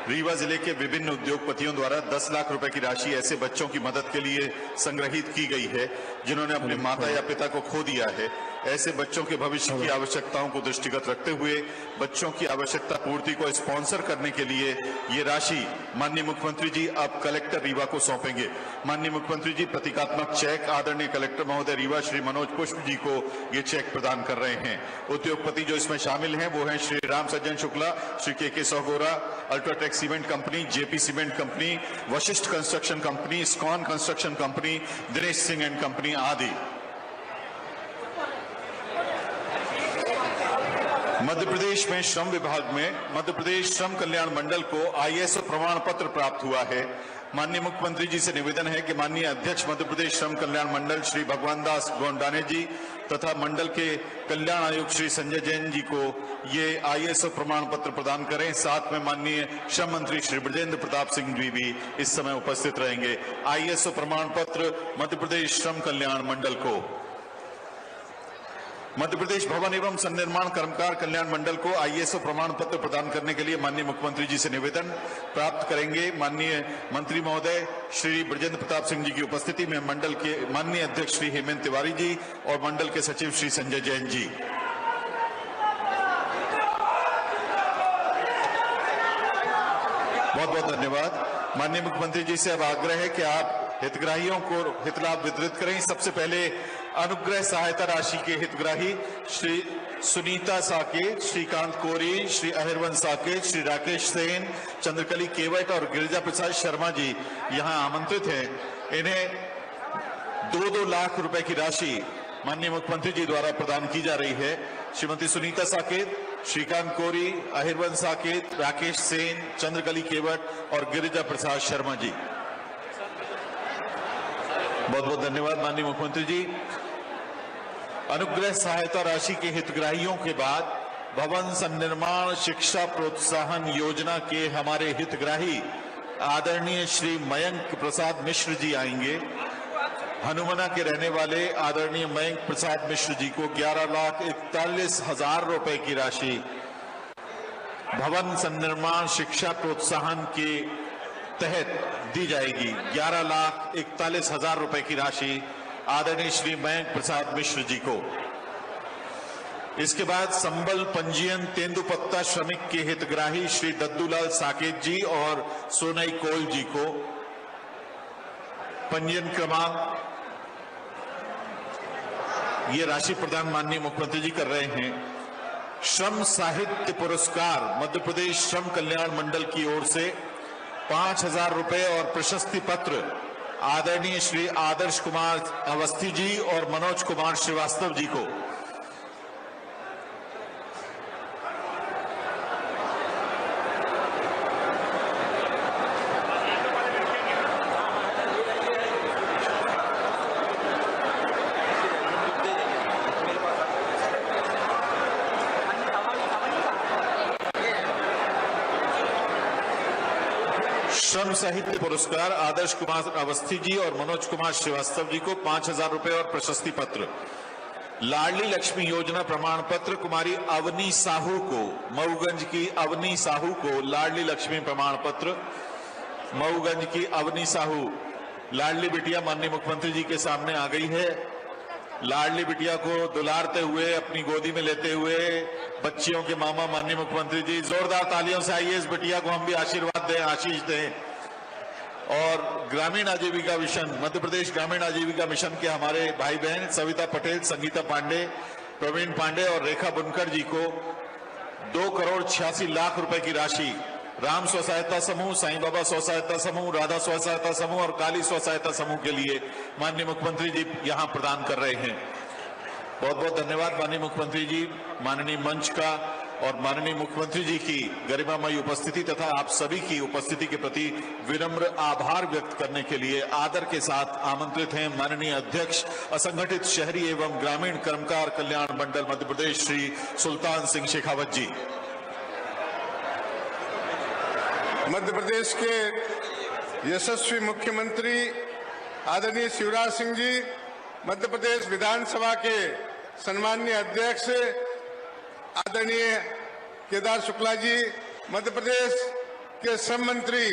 रीवा जिले के विभिन्न उद्योगपतियों द्वारा 10 लाख रुपए की राशि ऐसे बच्चों की मदद के लिए संग्रहित की गई है जिन्होंने अपने माता या पिता को खो दिया है। ऐसे बच्चों के भविष्य की आवश्यकताओं को दृष्टिगत रखते हुए बच्चों की आवश्यकता पूर्ति को स्पॉन्सर करने के लिए ये राशि माननीय मुख्यमंत्री जी अब कलेक्टर रीवा को सौंपेंगे। माननीय मुख्यमंत्री जी प्रतीकात्मक चेक आदरणीय कलेक्टर महोदय रीवा श्री मनोज पुष्प जी को ये चेक प्रदान कर रहे हैं। उद्योगपति जो इसमें शामिल हैं वो हैं श्री राम सज्जन Shukla, Shri K Sogora, UltraTech cement company, JP cement company, Vashisht construction company, Scon construction company, Dinesh Singh and company आदि। मध्य प्रदेश में श्रम विभाग में मध्य प्रदेश श्रम कल्याण मंडल को ISO प्रमाण पत्र प्राप्त हुआ है। माननीय मुख्यमंत्री जी से निवेदन है कि माननीय अध्यक्ष मध्य प्रदेश श्रम कल्याण मंडल श्री भगवान दास गोंडाने जी तथा मंडल के कल्याण आयुक्त श्री संजय जैन जी को ये ISO प्रमाण पत्र प्रदान करें। साथ में माननीय श्रम मंत्री श्री ब्रजेंद्र प्रताप सिंह जी भी इस समय उपस्थित रहेंगे। ISO प्रमाण पत्र मध्य प्रदेश श्रम कल्याण मंडल को। मध्य प्रदेश भवन एवं सन्निर्माण कर्मकार कल्याण मंडल को ISO प्रमाण पत्र प्रदान करने के लिए माननीय मुख्यमंत्री जी से निवेदन प्राप्त करेंगे। माननीय मंत्री महोदय श्री ब्रजेंद्र प्रताप सिंह जी की उपस्थिति में मंडल के माननीय अध्यक्ष श्री हेमंत तिवारी जी और मंडल के सचिव श्री संजय जैन जी। बहुत बहुत धन्यवाद। माननीय मुख्यमंत्री जी से अब आग्रह है कि आप हितग्राहियों को हित लाभ वितरित करें। सबसे पहले अनुग्रह सहायता राशि के हितग्राही श्री सुनीता साकेत, श्रीकांत कोरी, श्री अहिरवंश साकेत, श्री राकेश सेन, चंद्रकली केवट और गिरिजा प्रसाद शर्मा जी यहां आमंत्रित हैं। इन्हें 2-2 लाख रुपए की राशि माननीय मुख्यमंत्री जी द्वारा प्रदान की जा रही है। श्रीमती सुनीता साकेत, श्रीकांत कोरी, अहिरवंश साकेत, राकेश सेन, चंद्रकली केवट और गिरिजा प्रसाद शर्मा जी। बहुत बहुत धन्यवाद माननीय मुख्यमंत्री जी। अनुग्रह सहायता राशि के हितग्राहियों के बाद भवन सन्निर्माण शिक्षा प्रोत्साहन योजना के हमारे हितग्राही आदरणीय श्री मयंक प्रसाद मिश्र जी आएंगे। हनुमना के रहने वाले आदरणीय मयंक प्रसाद मिश्र जी को 11,41,000 रुपए की राशि भवन सन्निर्माण शिक्षा प्रोत्साहन के तहत दी जाएगी। 11,41,000 रुपए की राशि आदरणीय श्री मयंक प्रसाद मिश्र जी को। इसके बाद संबल पंजीयन तेंदुपत्ता श्रमिक के हितग्राही श्री दद्दूलाल साकेत जी और सोनई कोल जी को पंजीयन क्रमांक ये राशि प्रदान माननीय मुख्यमंत्री जी कर रहे हैं। श्रम साहित्य पुरस्कार मध्य प्रदेश श्रम कल्याण मंडल की ओर से 5,000 रुपए और प्रशस्ति पत्र आदरणीय श्री आदर्श कुमार अवस्थी जी और मनोज कुमार श्रीवास्तव जी को। श्रम साहित्य पुरस्कार आदर्श कुमार अवस्थी जी और मनोज कुमार श्रीवास्तव जी को 5,000 रुपए और प्रशस्ति पत्र। लाडली लक्ष्मी योजना प्रमाण पत्र कुमारी अवनी साहू को, मऊगंज की अवनी साहू को लाडली लक्ष्मी प्रमाण पत्र। मऊगंज की अवनी साहू लाडली बिटिया माननीय मुख्यमंत्री जी के सामने आ गई है। लाडली बिटिया को दुलारते हुए अपनी गोदी में लेते हुए बच्चियों के मामा माननीय मुख्यमंत्री जी जोरदार तालियों से आइए इस बिटिया को हम भी आशीर्वाद दें, आशीष दें। और ग्रामीण आजीविका मिशन मध्य प्रदेश ग्रामीण आजीविका मिशन के हमारे भाई बहन सविता पटेल, संगीता पांडे, प्रवीण पांडे और रेखा बुनकर जी को 2,86,00,000 रुपए की राशि राम स्व सहायता समूह, साईं बाबा स्व सहायता समूह, राधा स्व सहायता समूह और काली स्व सहायता समूह के लिए माननीय मुख्यमंत्री जी यहां प्रदान कर रहे हैं। बहुत बहुत धन्यवाद माननीय मुख्यमंत्री जी, माननीय मंच का और माननीय मुख्यमंत्री जी की गरिमामयी उपस्थिति तथा आप सभी की उपस्थिति के प्रति विनम्र आभार व्यक्त करने के लिए आदर के साथ आमंत्रित हैं माननीय अध्यक्ष असंगठित शहरी एवं ग्रामीण कर्मकार कल्याण मंडल मध्य प्रदेश श्री सुल्तान सिंह शेखावत जी। मध्य प्रदेश के यशस्वी मुख्यमंत्री आदरणीय शिवराज सिंह जी, मध्य प्रदेश विधानसभा के सम्माननीय अध्यक्ष आदरणीय केदार शुक्ला जी, मध्य प्रदेश के श्रम मंत्री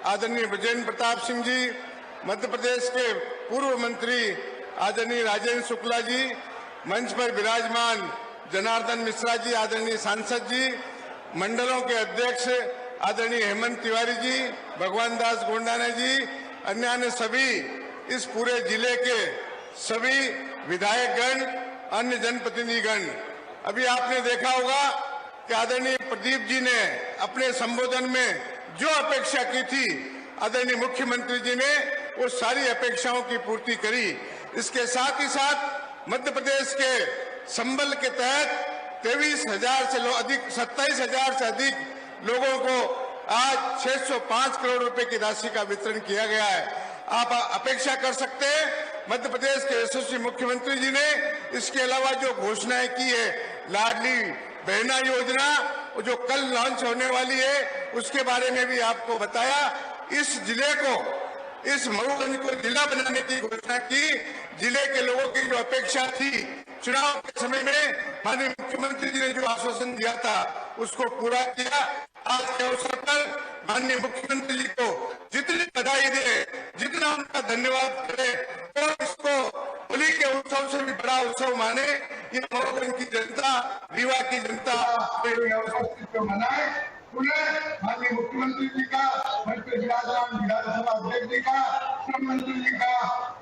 आदरणीय बृजेंद्र प्रताप सिंह जी, मध्य प्रदेश के पूर्व मंत्री आदरणीय राजेंद्र शुक्ला जी, मंच पर विराजमान जनार्दन मिश्रा जी, आदरणीय सांसद जी, मंडलों के अध्यक्ष आदरणीय हेमंत तिवारी जी, भगवान दास गोंडाना जी, अन्य सभी, इस पूरे जिले के सभी विधायकगण, अन्य जनप्रतिनिधिगण। अभी आपने देखा होगा कि आदरणीय प्रदीप जी ने अपने संबोधन में जो अपेक्षा की थी, आदरणीय मुख्यमंत्री जी ने वो सारी अपेक्षाओं की पूर्ति करी। इसके साथ ही साथ मध्य प्रदेश के संबल के तहत 23,000 से अधिक 27,000 से अधिक लोगों को आज 605 करोड़ रुपए की राशि का वितरण किया गया है। आप अपेक्षा कर सकते हैं मध्य प्रदेश के यशस्वी मुख्यमंत्री जी ने इसके अलावा जो घोषणाएं की है, लाडली बहना योजना जो कल लॉन्च होने वाली है, उसके बारे में भी आपको बताया। इस जिले को, इस मऊगंज को जिला बनाने की घोषणा की। जिले के लोगों की जो अपेक्षा थी, चुनाव के समय में माननीय मुख्यमंत्री जी ने जो आश्वासन दिया था, उसको पूरा किया। आज के अवसर पर माननीय मुख्यमंत्री जी को जितनी बधाई दे, जितना उनका धन्यवाद करे, तो इसको होली के उत्सव से भी बड़ा उत्सव माने। ये मऊगंज की जनता, रीवा की जनता को मनाए। उन्हें माननीय मुख्यमंत्री जी का, मंच पर विराजमान विधानसभा अध्यक्ष जी का, श्रम मंत्री जी का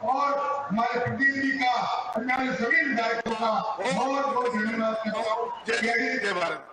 और हमारे प्रदीप जी का, अन्य सभी विधायकों का बहुत बहुत धन्यवाद करता हूँ। जय हिंद, जय भारत।